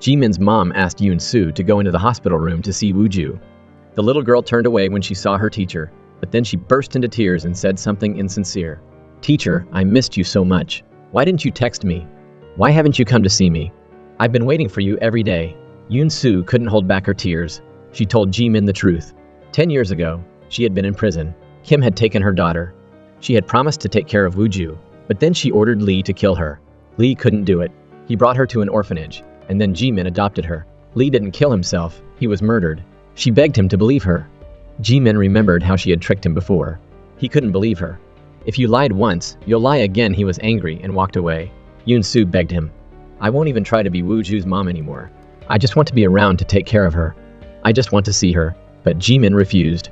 Ji Min's mom asked Yoon Soo to go into the hospital room to see Wooju. The little girl turned away when she saw her teacher, but then she burst into tears and said something insincere. Teacher, I missed you so much. Why didn't you text me? Why haven't you come to see me? I've been waiting for you every day. Yoon-soo couldn't hold back her tears. She told Ji-min the truth. 10 years ago, she had been in prison. Kim had taken her daughter. She had promised to take care of Woo-ju, but then she ordered Lee to kill her. Lee couldn't do it. He brought her to an orphanage, and then Ji-min adopted her. Lee didn't kill himself. He was murdered. She begged him to believe her. Ji-min remembered how she had tricked him before. He couldn't believe her. If you lied once, you'll lie again. He was angry and walked away. Yoon-soo begged him. I won't even try to be Woo-ju's mom anymore. I just want to be around to take care of her. I just want to see her. But Ji-min refused.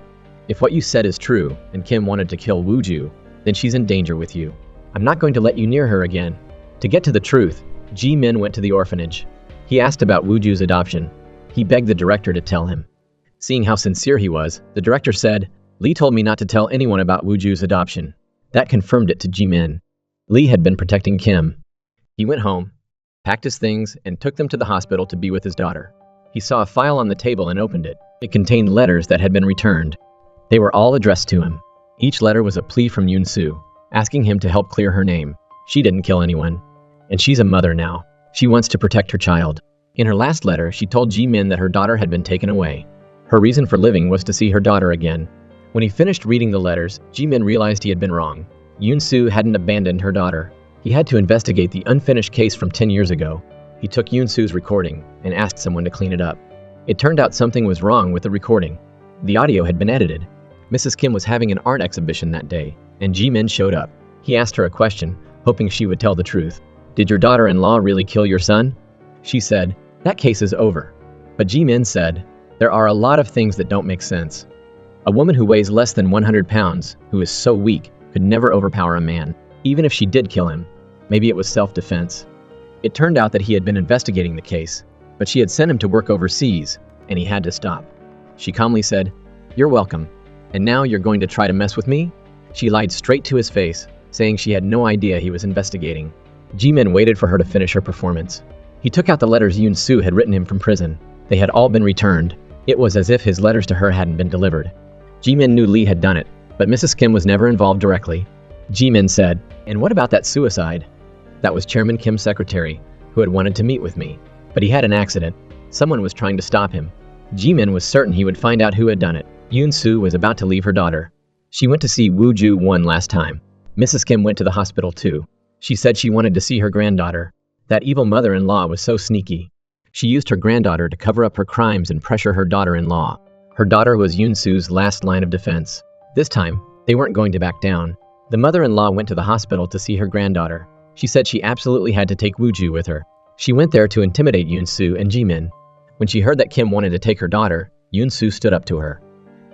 If what you said is true, and Kim wanted to kill Woo-ju, then she's in danger with you. I'm not going to let you near her again. To get to the truth, Ji-min went to the orphanage. He asked about Woo-ju's adoption. He begged the director to tell him. Seeing how sincere he was, the director said, Lee told me not to tell anyone about Woo-ju's adoption. That confirmed it to Ji-min. Lee had been protecting Kim. He went home, packed his things, and took them to the hospital to be with his daughter. He saw a file on the table and opened it. It contained letters that had been returned. They were all addressed to him. Each letter was a plea from Yoon-soo, asking him to help clear her name. She didn't kill anyone. And she's a mother now. She wants to protect her child. In her last letter, she told Ji-min that her daughter had been taken away. Her reason for living was to see her daughter again. When he finished reading the letters, Ji-min realized he had been wrong. Yoon-soo hadn't abandoned her daughter. He had to investigate the unfinished case from 10 years ago. He took Yoon-soo's recording and asked someone to clean it up. It turned out something was wrong with the recording. The audio had been edited. Mrs. Kim was having an art exhibition that day, and Ji-min showed up. He asked her a question, hoping she would tell the truth. Did your daughter-in-law really kill your son? She said, that case is over. But Ji-min said, there are a lot of things that don't make sense. A woman who weighs less than 100 pounds, who is so weak, could never overpower a man, even if she did kill him. Maybe it was self-defense. It turned out that he had been investigating the case, but she had sent him to work overseas, and he had to stop. She calmly said, you're welcome. And now you're going to try to mess with me? She lied straight to his face, saying she had no idea he was investigating. Ji-min waited for her to finish her performance. He took out the letters Yoon-soo had written him from prison. They had all been returned. It was as if his letters to her hadn't been delivered. Ji-min knew Lee had done it, but Mrs. Kim was never involved directly. Ji-min said, and what about that suicide? That was Chairman Kim's secretary, who had wanted to meet with me. But he had an accident. Someone was trying to stop him. Ji-min was certain he would find out who had done it. Yoon-soo was about to leave her daughter. She went to see Woo-ju one last time. Mrs. Kim went to the hospital too. She said she wanted to see her granddaughter. That evil mother-in-law was so sneaky. She used her granddaughter to cover up her crimes and pressure her daughter-in-law. Her daughter was Yoon-soo's last line of defense. This time, they weren't going to back down. The mother-in-law went to the hospital to see her granddaughter. She said she absolutely had to take Woo-ju with her. She went there to intimidate Yoon-soo and Ji-min. When she heard that Kim wanted to take her daughter, Yoon-soo stood up to her.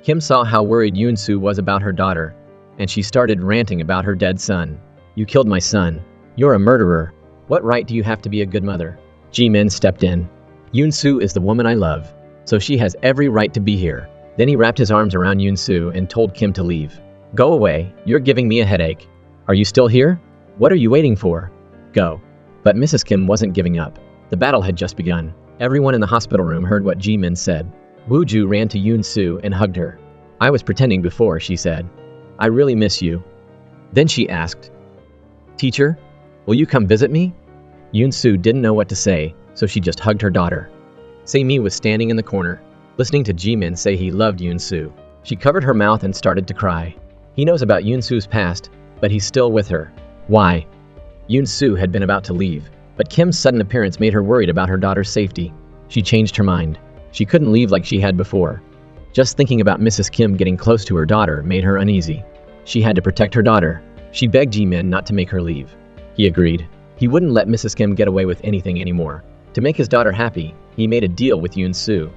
Kim saw how worried Yoon-soo was about her daughter, and she started ranting about her dead son. You killed my son. You're a murderer. What right do you have to be a good mother? Ji-min stepped in. Yoon-soo is the woman I love, so she has every right to be here. Then he wrapped his arms around Yoon-soo and told Kim to leave. Go away. You're giving me a headache. Are you still here? What are you waiting for? Go. But Mrs. Kim wasn't giving up. The battle had just begun. Everyone in the hospital room heard what Ji-min said. Woo-ju ran to Yoon-soo and hugged her. I was pretending before, she said. I really miss you. Then she asked, Teacher, will you come visit me? Yoon-soo didn't know what to say, so she just hugged her daughter. Se-mi was standing in the corner, listening to Ji-min say he loved Yoon-soo. She covered her mouth and started to cry. He knows about Yoon-soo's past, but he's still with her. Why? Yoon-soo had been about to leave, but Kim's sudden appearance made her worried about her daughter's safety. She changed her mind. She couldn't leave like she had before. Just thinking about Mrs. Kim getting close to her daughter made her uneasy. She had to protect her daughter. She begged Ji-min not to make her leave. He agreed. He wouldn't let Mrs. Kim get away with anything anymore. To make his daughter happy, he made a deal with Yoon-soo.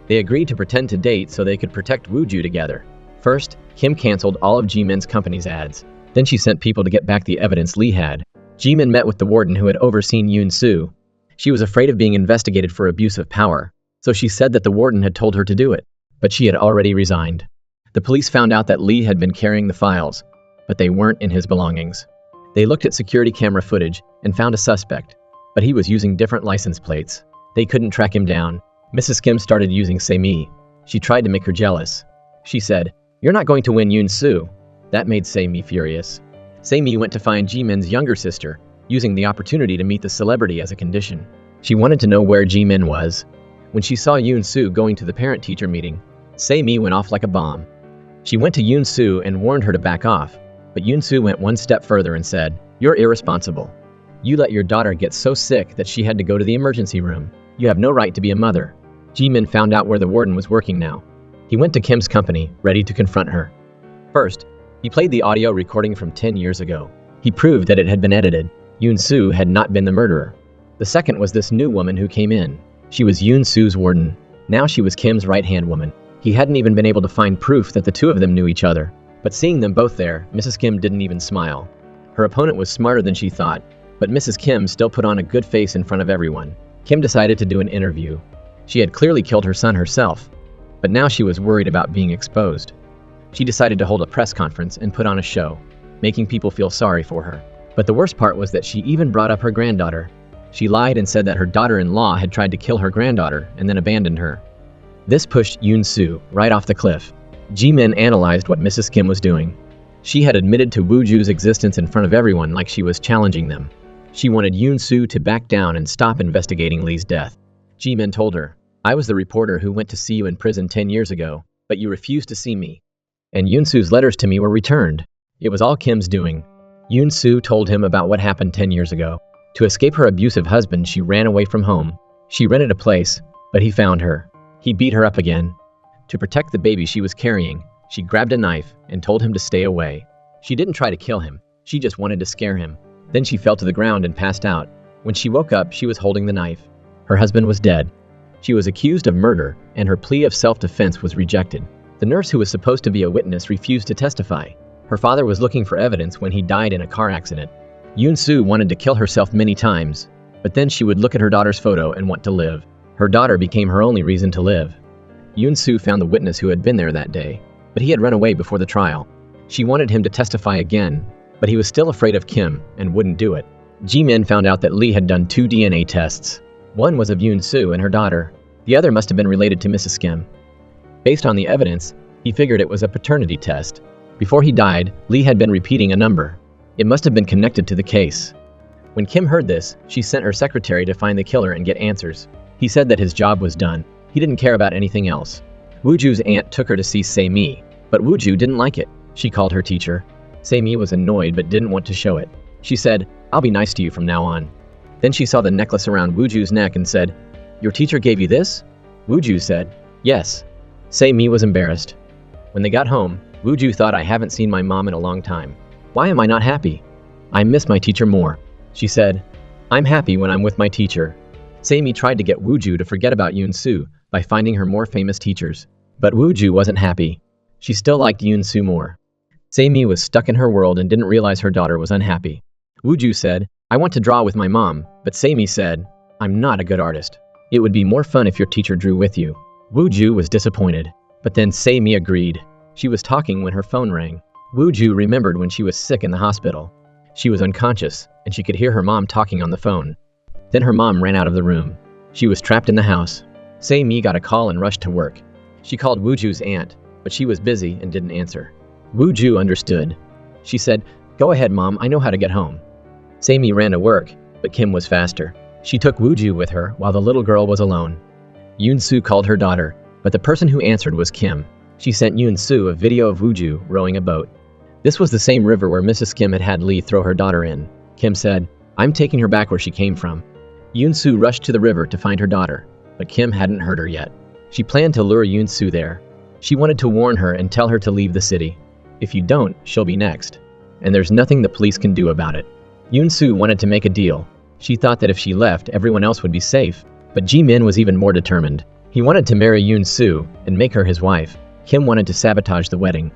They agreed to pretend to date so they could protect Woo-ju together. First, Kim canceled all of Ji-min's company's ads. Then she sent people to get back the evidence Lee had. Ji-min met with the warden who had overseen Yoon-soo. She was afraid of being investigated for abuse of power, so she said that the warden had told her to do it, but she had already resigned. The police found out that Lee had been carrying the files, but they weren't in his belongings. They looked at security camera footage and found a suspect, but he was using different license plates. They couldn't track him down. Mrs. Kim started using Se-mi. She tried to make her jealous. She said, "You're not going to win Yoon-soo." That made Se-mi furious. Saimi went to find Jimin's younger sister, using the opportunity to meet the celebrity as a condition. She wanted to know where Jimin was. When she saw Yoon-soo going to the parent-teacher meeting, Saimi went off like a bomb. She went to Yoon-soo and warned her to back off, but Yoon-soo went one step further and said, "You're irresponsible. You let your daughter get so sick that she had to go to the emergency room. You have no right to be a mother." Jimin found out where the warden was working now. He went to Kim's company, ready to confront her. First, he played the audio recording from 10 years ago. He proved that it had been edited. Yoon-soo had not been the murderer. The second was this new woman who came in. She was Yoon-soo's warden. Now she was Kim's right-hand woman. He hadn't even been able to find proof that the two of them knew each other. But seeing them both there, Mrs. Kim didn't even smile. Her opponent was smarter than she thought, but Mrs. Kim still put on a good face in front of everyone. Kim decided to do an interview. She had clearly killed her son herself, but now she was worried about being exposed. She decided to hold a press conference and put on a show, making people feel sorry for her. But the worst part was that she even brought up her granddaughter. She lied and said that her daughter-in-law had tried to kill her granddaughter and then abandoned her. This pushed Yoon-soo right off the cliff. Jimin analyzed what Mrs. Kim was doing. She had admitted to Woo-ju's existence in front of everyone like she was challenging them. She wanted Yoon-soo to back down and stop investigating Lee's death. Jimin told her, "I was the reporter who went to see you in prison 10 years ago, but you refused to see me. And Yoon-soo's letters to me were returned. It was all Kim's doing." Yoon-soo told him about what happened 10 years ago. To escape her abusive husband, she ran away from home. She rented a place, but he found her. He beat her up again. To protect the baby she was carrying, she grabbed a knife and told him to stay away. She didn't try to kill him. She just wanted to scare him. Then she fell to the ground and passed out. When she woke up, she was holding the knife. Her husband was dead. She was accused of murder, and her plea of self-defense was rejected. The nurse who was supposed to be a witness refused to testify. Her father was looking for evidence when he died in a car accident. Yoon-soo wanted to kill herself many times, but then she would look at her daughter's photo and want to live. Her daughter became her only reason to live. Yoon-soo found the witness who had been there that day, but he had run away before the trial. She wanted him to testify again, but he was still afraid of Kim and wouldn't do it. Jimin found out that Lee had done 2 DNA tests. One was of Yoon-soo and her daughter. The other must have been related to Mrs. Kim. Based on the evidence, he figured it was a paternity test. Before he died, Lee had been repeating a number. It must have been connected to the case. When Kim heard this, she sent her secretary to find the killer and get answers. He said that his job was done. He didn't care about anything else. Woo-ju's aunt took her to see Saimi, but Woo-ju didn't like it. She called her teacher. Saimi was annoyed but didn't want to show it. She said, "I'll be nice to you from now on." Then she saw the necklace around Woo-ju's neck and said, "Your teacher gave you this?" Woo-ju said, "Yes." Saimi was embarrassed. When they got home, Woo-ju thought, "I haven't seen my mom in a long time. Why am I not happy? I miss my teacher more." She said, "I'm happy when I'm with my teacher." Saimi tried to get Woo-ju to forget about Yoon-soo by finding her more famous teachers. But Woo-ju wasn't happy. She still liked Yoon-soo more. Saimi was stuck in her world and didn't realize her daughter was unhappy. Woo-ju said, "I want to draw with my mom," but Saimi said, "I'm not a good artist. It would be more fun if your teacher drew with you." Woo-ju was disappointed, but then Saimi agreed. She was talking when her phone rang. Woo-ju remembered when she was sick in the hospital. She was unconscious, and she could hear her mom talking on the phone. Then her mom ran out of the room. She was trapped in the house. Saimi got a call and rushed to work. She called Woo-ju's aunt, but she was busy and didn't answer. Woo-ju understood. She said, "Go ahead, Mom, I know how to get home." Saimi ran to work, but Kim was faster. She took Woo-ju with her while the little girl was alone. Yoon-soo called her daughter, but the person who answered was Kim. She sent Yoon-soo a video of Woo-ju rowing a boat. This was the same river where Mrs. Kim had Lee throw her daughter in. Kim said, "I'm taking her back where she came from." Yoon-soo rushed to the river to find her daughter, but Kim hadn't heard her yet. She planned to lure Yoon-soo there. She wanted to warn her and tell her to leave the city. If you don't, she'll be next. And there's nothing the police can do about it. Yoon-soo wanted to make a deal. She thought that if she left, everyone else would be safe. But Jimin was even more determined. He wanted to marry Yoon-soo and make her his wife. Kim wanted to sabotage the wedding.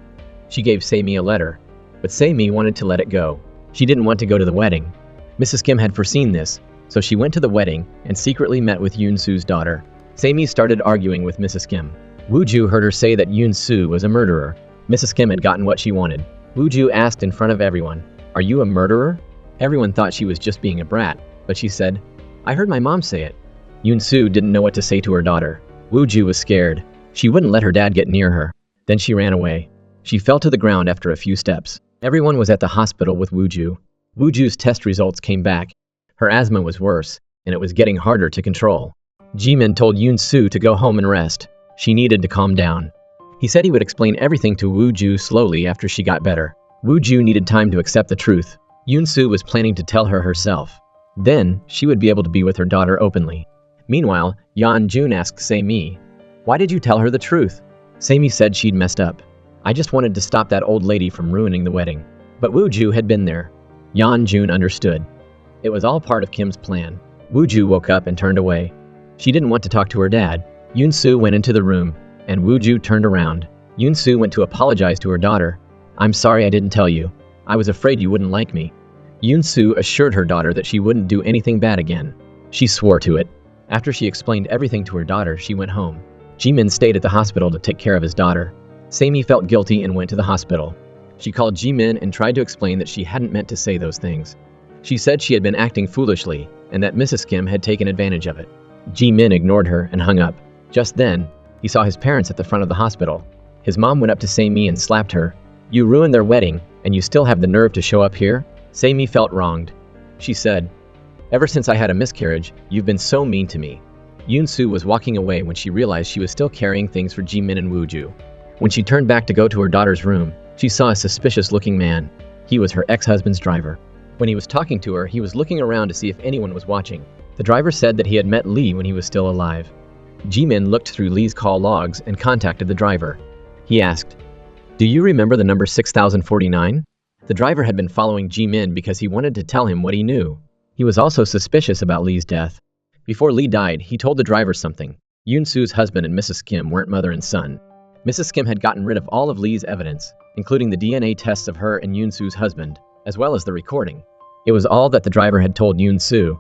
She gave Saimi a letter, but Saimi wanted to let it go. She didn't want to go to the wedding. Mrs. Kim had foreseen this, so she went to the wedding and secretly met with Yoon-soo's daughter. Saimi started arguing with Mrs. Kim. Woo-ju heard her say that Yoon-soo was a murderer. Mrs. Kim had gotten what she wanted. Woo-ju asked in front of everyone, "Are you a murderer?" Everyone thought she was just being a brat, but she said, "I heard my mom say it." Yoon-soo didn't know what to say to her daughter. Woo-ju was scared. She wouldn't let her dad get near her. Then she ran away. She fell to the ground after a few steps. Everyone was at the hospital with Wooju. Wooju's test results came back. Her asthma was worse, and it was getting harder to control. Jimin told Yoon-soo to go home and rest. She needed to calm down. He said he would explain everything to Wooju slowly after she got better. Wooju needed time to accept the truth. Yoon-soo was planning to tell her herself. Then, she would be able to be with her daughter openly. Meanwhile, Yeon-jun asked Se-mi, "Why did you tell her the truth?" Se-mi said she'd messed up. "I just wanted to stop that old lady from ruining the wedding." But Wooju had been there. Yeon-jun understood. It was all part of Kim's plan. Wooju woke up and turned away. She didn't want to talk to her dad. Yoon-soo went into the room, and Wooju turned around. Yoon-soo went to apologize to her daughter. "I'm sorry I didn't tell you. I was afraid you wouldn't like me." Yoon-soo assured her daughter that she wouldn't do anything bad again. She swore to it. After she explained everything to her daughter, she went home. Jimin stayed at the hospital to take care of his daughter. Se-mi felt guilty and went to the hospital. She called Jimin and tried to explain that she hadn't meant to say those things. She said she had been acting foolishly and that Mrs. Kim had taken advantage of it. Jimin ignored her and hung up. Just then, he saw his parents at the front of the hospital. His mom went up to Se-mi and slapped her. "You ruined their wedding, and you still have the nerve to show up here?" Se-mi felt wronged. She said, "Ever since I had a miscarriage, you've been so mean to me." Yoon-soo was walking away when she realized she was still carrying things for Jimin and Wooju. When she turned back to go to her daughter's room, she saw a suspicious-looking man. He was her ex-husband's driver. When he was talking to her, he was looking around to see if anyone was watching. The driver said that he had met Lee when he was still alive. Jimin looked through Lee's call logs and contacted the driver. He asked, "Do you remember the number 6049? The driver had been following Jimin because he wanted to tell him what he knew. He was also suspicious about Lee's death. Before Lee died, he told the driver something. Yoon-soo's husband and Mrs. Kim weren't mother and son. Mrs. Kim had gotten rid of all of Lee's evidence, including the DNA tests of her and Yoon-soo's husband, as well as the recording. It was all that the driver had told Yoon-soo.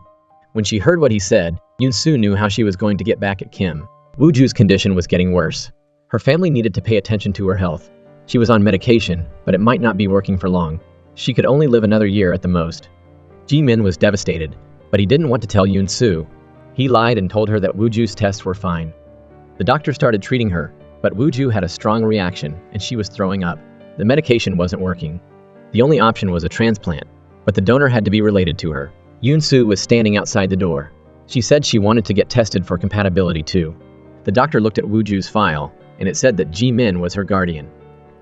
When she heard what he said, Yoon-soo knew how she was going to get back at Kim. Wooju's condition was getting worse. Her family needed to pay attention to her health. She was on medication, but it might not be working for long. She could only live another year at the most. Jimin was devastated, but he didn't want to tell Yoon-soo. He lied and told her that Wooju's tests were fine. The doctor started treating her, but Wooju had a strong reaction and she was throwing up. The medication wasn't working. The only option was a transplant, but the donor had to be related to her. Yoon-soo was standing outside the door. She said she wanted to get tested for compatibility too. The doctor looked at Wooju's file, and it said that Jimin was her guardian.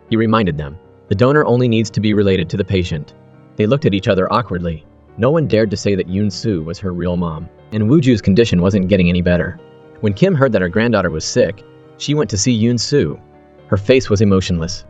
He reminded them, the donor only needs to be related to the patient. They looked at each other awkwardly. No one dared to say that Yoon-soo was her real mom, and Wooju's condition wasn't getting any better. When Kim heard that her granddaughter was sick, she went to see Yoon-soo. Her face was emotionless.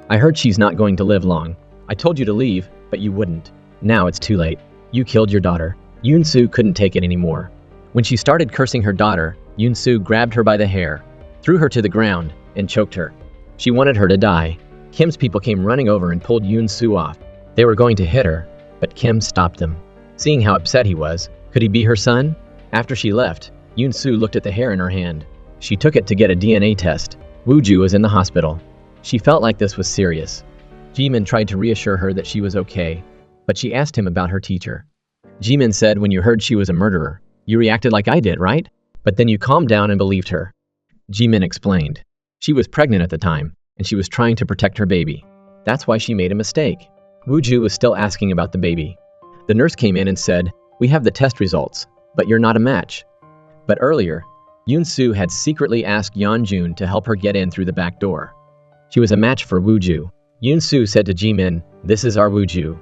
"I heard she's not going to live long. I told you to leave, but you wouldn't. Now it's too late. You killed your daughter." Yoon-soo couldn't take it anymore. When she started cursing her daughter, Yoon-soo grabbed her by the hair, threw her to the ground, and choked her. She wanted her to die. Kim's people came running over and pulled Yoon-soo off. They were going to hit her, but Kim stopped them. Seeing how upset he was, could he be her son? After she left, Yoon-soo looked at the hair in her hand. She took it to get a DNA test. Wooju was in the hospital. She felt like this was serious. Jimin tried to reassure her that she was okay, but she asked him about her teacher. Jimin said, "When you heard she was a murderer, you reacted like I did, right? But then you calmed down and believed her." Jimin explained. She was pregnant at the time, and she was trying to protect her baby. That's why she made a mistake. Wooju was still asking about the baby. The nurse came in and said, "We have the test results, but you're not a match." But earlier, Yoon-soo had secretly asked Yeon-jun to help her get in through the back door. She was a match for Wooju. Yoon-soo said to Jimin, "This is our Wooju.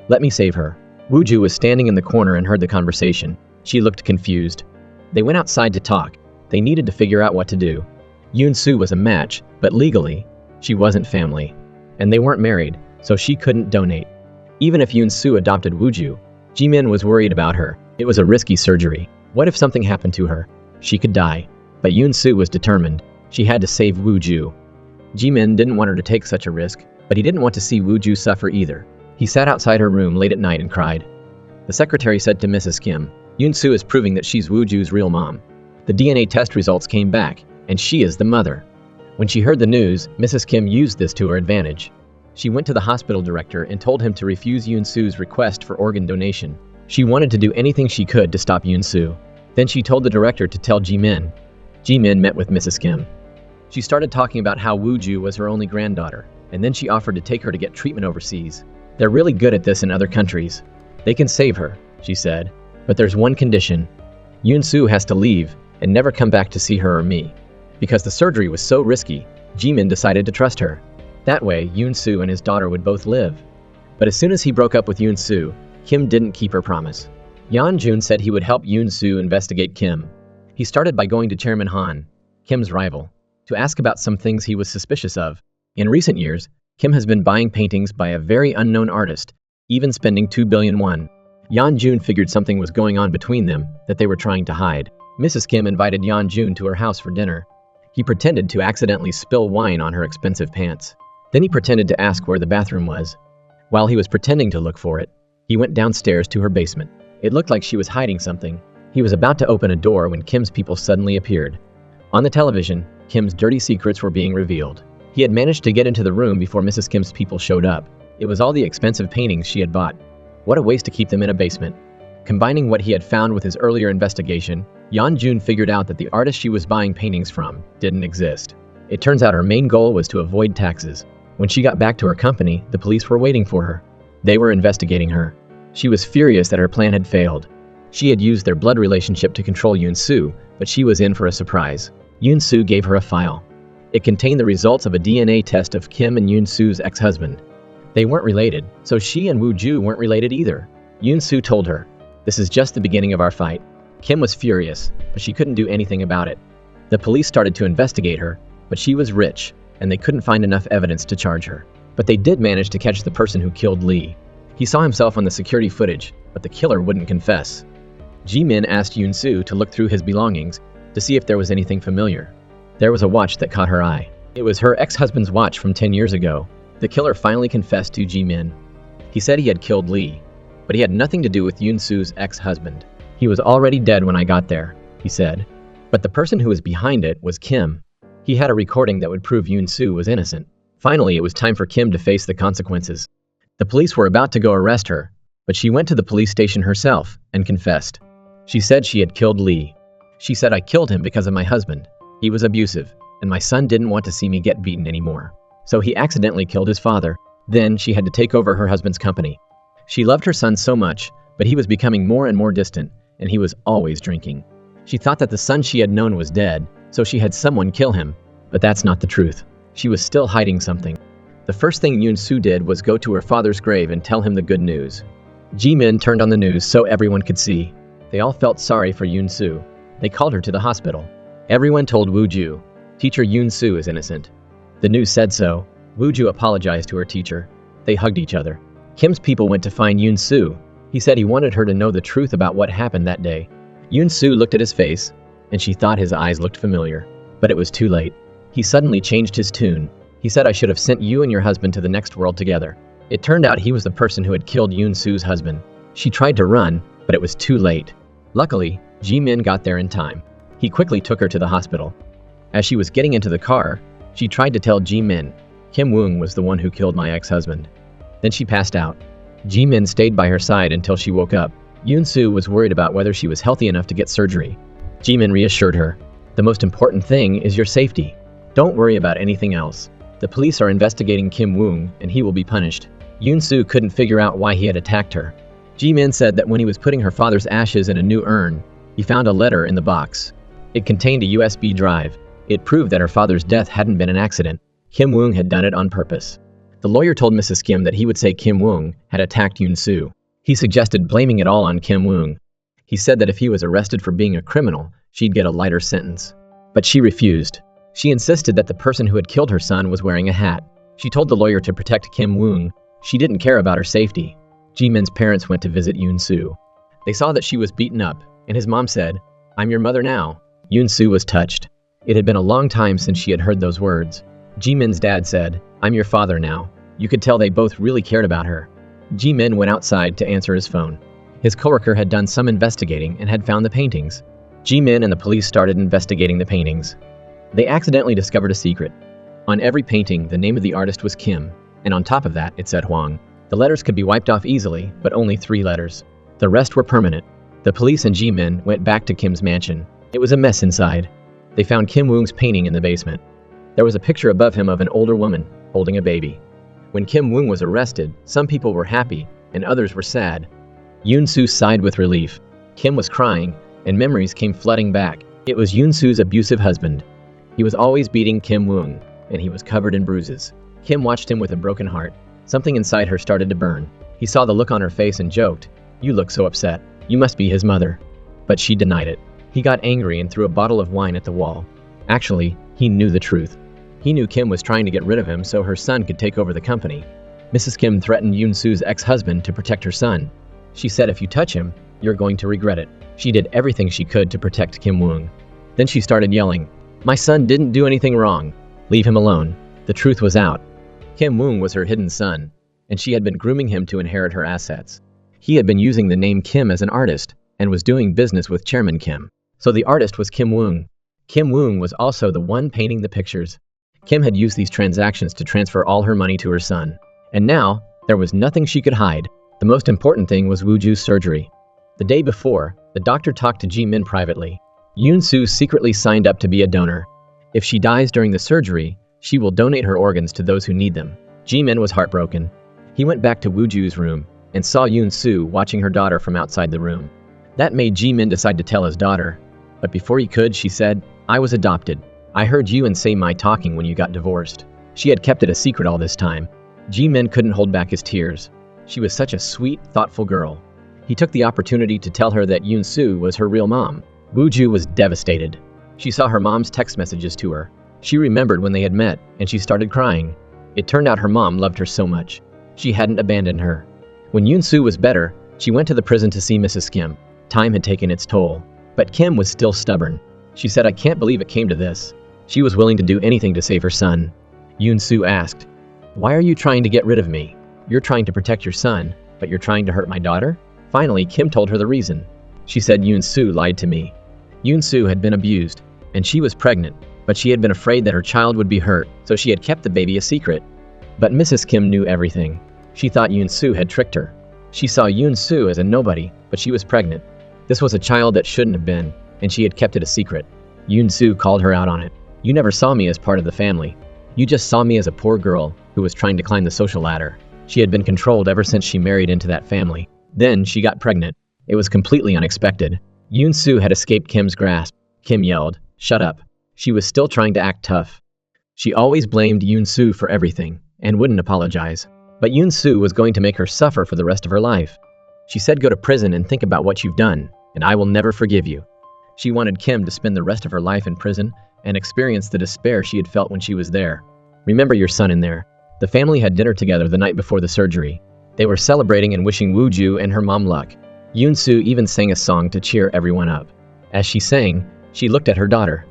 Let me save her." Wooju was standing in the corner and heard the conversation. She looked confused. They went outside to talk. They needed to figure out what to do. Yoon-soo was a match, but legally, she wasn't family. And they weren't married, so she couldn't donate. Even if Yoon-soo adopted Wooju, Jimin was worried about her. It was a risky surgery. What if something happened to her? She could die. But Yoon-soo was determined. She had to save Wooju. Jimin didn't want her to take such a risk, but he didn't want to see Wooju suffer either. He sat outside her room late at night and cried. The secretary said to Mrs. Kim, "Yoon-soo is proving that she's Wooju's real mom. The DNA test results came back, and she is the mother." When she heard the news, Mrs. Kim used this to her advantage. She went to the hospital director and told him to refuse Yoon-soo's request for organ donation. She wanted to do anything she could to stop Yoon-soo. Then she told the director to tell Jimin. Jimin met with Mrs. Kim. She started talking about how Wooju was her only granddaughter, and then she offered to take her to get treatment overseas. They're really good at this in other countries. They can save her, she said, but there's one condition. Yoon-soo has to leave and never come back to see her or me. Because the surgery was so risky, Jimin decided to trust her. That way, Yoon-soo and his daughter would both live. But as soon as he broke up with Yoon-soo, Kim didn't keep her promise. Yeon-jun said he would help Yoon-soo investigate Kim. He started by going to Chairman Han, Kim's rival, to ask about some things he was suspicious of. In recent years, Kim has been buying paintings by a very unknown artist, even spending 2 billion won. Yeon-jun figured something was going on between them that they were trying to hide. Mrs. Kim invited Yeon-jun to her house for dinner. He pretended to accidentally spill wine on her expensive pants. Then he pretended to ask where the bathroom was. While he was pretending to look for it, he went downstairs to her basement. It looked like she was hiding something. He was about to open a door when Kim's people suddenly appeared. On the television, Kim's dirty secrets were being revealed. He had managed to get into the room before Mrs. Kim's people showed up. It was all the expensive paintings she had bought. What a waste to keep them in a basement. Combining what he had found with his earlier investigation, Yeon-jun figured out that the artist she was buying paintings from didn't exist. It turns out her main goal was to avoid taxes. When she got back to her company, the police were waiting for her. They were investigating her. She was furious that her plan had failed. She had used their blood relationship to control Yoon-soo, but she was in for a surprise. Yoon-soo gave her a file. It contained the results of a DNA test of Kim and Yoon-soo's ex-husband. They weren't related, so she and Woo-ju weren't related either. Yoon-soo told her, "This is just the beginning of our fight." Kim was furious, but she couldn't do anything about it. The police started to investigate her, but she was rich, and they couldn't find enough evidence to charge her. But they did manage to catch the person who killed Lee. He saw himself on the security footage, but the killer wouldn't confess. Jimin asked Yoon-soo to look through his belongings to see if there was anything familiar. There was a watch that caught her eye. It was her ex-husband's watch from 10 years ago. The killer finally confessed to Jimin. He said he had killed Lee, but he had nothing to do with Yoon-soo's ex-husband. "He was already dead when I got there," he said. But the person who was behind it was Kim. He had a recording that would prove Yoon-soo was innocent. Finally, it was time for Kim to face the consequences. The police were about to go arrest her, but she went to the police station herself and confessed. She said she had killed Lee. She said, "I killed him because of my husband. He was abusive, and my son didn't want to see me get beaten anymore. So he accidentally killed his father. Then she had to take over her husband's company. She loved her son so much, but he was becoming more and more distant, and he was always drinking. She thought that the son she had known was dead, so she had someone kill him. But that's not the truth. She was still hiding something. The first thing Yoon-soo did was go to her father's grave and tell him the good news. Jimin turned on the news so everyone could see. They all felt sorry for Yoon-soo. They called her to the hospital. Everyone told Woo-ju, "Teacher Yoon-soo is innocent." The news said so. Woo-ju apologized to her teacher. They hugged each other. Kim's people went to find Yoon-soo. He said he wanted her to know the truth about what happened that day. Yoon-soo looked at his face, and she thought his eyes looked familiar. But it was too late. He suddenly changed his tune. He said, "I should have sent you and your husband to the next world together." It turned out he was the person who had killed Yoon-soo's husband. She tried to run, but it was too late. Luckily, Jimin got there in time. He quickly took her to the hospital. As she was getting into the car, she tried to tell Jimin, "Kim Woong was the one who killed my ex-husband." Then she passed out. Jimin stayed by her side until she woke up. Yoon-soo was worried about whether she was healthy enough to get surgery. Jimin reassured her, "The most important thing is your safety. Don't worry about anything else. The police are investigating Kim Woong, and he will be punished." Yoon-soo couldn't figure out why he had attacked her. Jimin said that when he was putting her father's ashes in a new urn, he found a letter in the box. It contained a USB drive. It proved that her father's death hadn't been an accident. Kim Woong had done it on purpose. The lawyer told Mrs. Kim that he would say Kim Woong had attacked Yoon-soo. He suggested blaming it all on Kim Woong. He said that if he was arrested for being a criminal, she'd get a lighter sentence. But she refused. She insisted that the person who had killed her son was wearing a hat. She told the lawyer to protect Kim Woong. She didn't care about her safety. Jimin's parents went to visit Yoon-soo. They saw that she was beaten up, and his mom said, "I'm your mother now." Yoon-soo was touched. It had been a long time since she had heard those words. Jimin's dad said, "I'm your father now." You could tell they both really cared about her. Jimin went outside to answer his phone. His coworker had done some investigating and had found the paintings. Jimin and the police started investigating the paintings. They accidentally discovered a secret. On every painting, the name of the artist was Kim, and on top of that, it said Hwang. The letters could be wiped off easily, but only 3 letters. The rest were permanent. The police and Jimin went back to Kim's mansion. It was a mess inside. They found Kim Woong's painting in the basement. There was a picture above him of an older woman. holding a baby. When Kim Woong was arrested, some people were happy and others were sad. Yoon Soo sighed with relief. Kim was crying, and memories came flooding back. It was Yoon Soo's abusive husband. He was always beating Kim Woong, and he was covered in bruises. Kim watched him with a broken heart. Something inside her started to burn. He saw the look on her face and joked, "You look so upset. You must be his mother." But she denied it. He got angry and threw a bottle of wine at the wall. Actually, he knew the truth. He knew Kim was trying to get rid of him so her son could take over the company. Mrs. Kim threatened Yoon Soo's ex-husband to protect her son. She said, "If you touch him, you're going to regret it." She did everything she could to protect Kim Woong. Then she started yelling, "My son didn't do anything wrong. Leave him alone." The truth was out. Kim Woong was her hidden son, and she had been grooming him to inherit her assets. He had been using the name Kim as an artist and was doing business with Chairman Kim. So the artist was Kim Woong. Kim Woong was also the one painting the pictures. Kim had used these transactions to transfer all her money to her son. And now, there was nothing she could hide. The most important thing was Woo-Ju's surgery. The day before, the doctor talked to Ji-min privately. Yoon Soo secretly signed up to be a donor. If she dies during the surgery, she will donate her organs to those who need them. Ji-min was heartbroken. He went back to Woo-Ju's room and saw Yoon Soo watching her daughter from outside the room. That made Ji-min decide to tell his daughter. But before he could, she said, "I was adopted. I heard you and Say my talking when you got divorced." She had kept it a secret all this time. Ji-min couldn't hold back his tears. She was such a sweet, thoughtful girl. He took the opportunity to tell her that Yoon Soo was her real mom. Woo-Ju was devastated. She saw her mom's text messages to her. She remembered when they had met, and she started crying. It turned out her mom loved her so much. She hadn't abandoned her. When Yoon Soo was better, she went to the prison to see Mrs. Kim. Time had taken its toll. But Kim was still stubborn. She said, "I can't believe it came to this." She was willing to do anything to save her son. Yoon Soo asked, "Why are you trying to get rid of me? You're trying to protect your son, but you're trying to hurt my daughter?" Finally, Kim told her the reason. She said Yoon Soo lied to me. Yoon Soo had been abused, and she was pregnant, but she had been afraid that her child would be hurt, so she had kept the baby a secret. But Mrs. Kim knew everything. She thought Yoon Soo had tricked her. She saw Yoon Soo as a nobody, but she was pregnant. This was a child that shouldn't have been, and she had kept it a secret. Yoon Soo called her out on it. "You never saw me as part of the family. You just saw me as a poor girl who was trying to climb the social ladder." She had been controlled ever since she married into that family. Then she got pregnant. It was completely unexpected. Yoon Soo had escaped Kim's grasp. Kim yelled, "Shut up." She was still trying to act tough. She always blamed Yoon Soo for everything and wouldn't apologize. But Yoon Soo was going to make her suffer for the rest of her life. She said, "Go to prison and think about what you've done, and I will never forgive you." She wanted Kim to spend the rest of her life in prison and experience the despair she had felt when she was there. "Remember your son in there." The family had dinner together the night before the surgery. They were celebrating and wishing Woo-Ju and her mom luck. Yoon Soo even sang a song to cheer everyone up. As she sang, she looked at her daughter.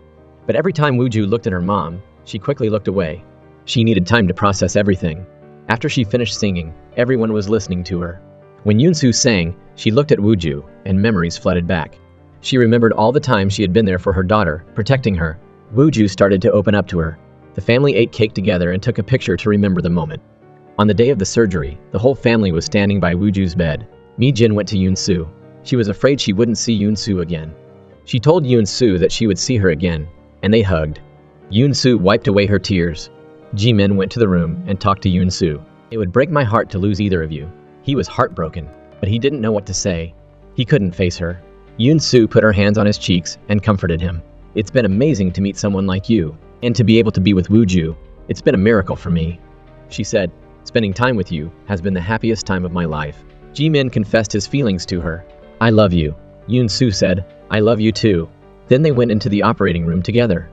But every time Woo-Ju looked at her mom, she quickly looked away. She needed time to process everything. After she finished singing, everyone was listening to her. When Yoon Soo sang, she looked at Woo-Ju, and memories flooded back. She remembered all the time she had been there for her daughter, protecting her. Woo-Ju started to open up to her. The family ate cake together and took a picture to remember the moment. On the day of the surgery, the whole family was standing by Woo-Ju's bed. Mi-jin went to Yoon Soo. She was afraid she wouldn't see Yoon Soo again. She told Yoon Soo that she would see her again, and they hugged. Yoon Soo wiped away her tears. Ji-min went to the room and talked to Yoon Soo. "It would break my heart to lose either of you." He was heartbroken, but he didn't know what to say. He couldn't face her. Yoon Soo put her hands on his cheeks and comforted him. "It's been amazing to meet someone like you, and to be able to be with Woo-Ju. It's been a miracle for me." She said, "Spending time with you has been the happiest time of my life." Ji-min confessed his feelings to her. "I love you." Yoon Soo said, "I love you too." Then they went into the operating room together.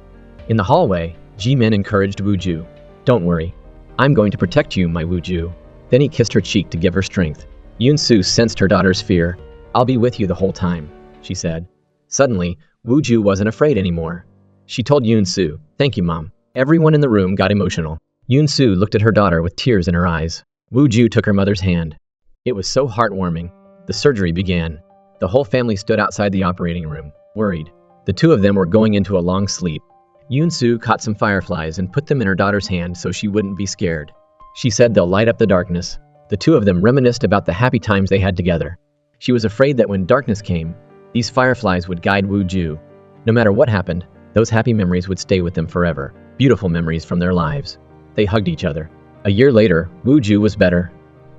In the hallway, Ji-min encouraged Woo-Ju. "Don't worry. I'm going to protect you, my Woo-Ju." Then he kissed her cheek to give her strength. Yoon Soo sensed her daughter's fear. "I'll be with you the whole time," she said. Suddenly, Woo-Ju wasn't afraid anymore. She told Yoon Soo, "Thank you, Mom." Everyone in the room got emotional. Yoon Soo looked at her daughter with tears in her eyes. Woo-Ju took her mother's hand. It was so heartwarming. The surgery began. The whole family stood outside the operating room, worried. The two of them were going into a long sleep. Yoon Soo caught some fireflies and put them in her daughter's hand so she wouldn't be scared. She said they'll light up the darkness. The two of them reminisced about the happy times they had together. She was afraid that when darkness came, these fireflies would guide Woo-Ju. No matter what happened, those happy memories would stay with them forever. Beautiful memories from their lives. They hugged each other. A year later, Woo Ju was better.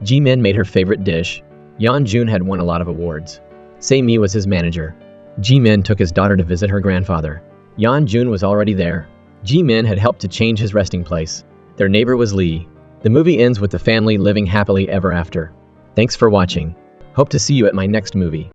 Ji-min made her favorite dish. Yeon-jun had won a lot of awards. Se-mi was his manager. Ji-min took his daughter to visit her grandfather. Yeon-jun was already there. Ji-min had helped to change his resting place. Their neighbor was Lee. The movie ends with the family living happily ever after. Thanks for watching. Hope to see you at my next movie.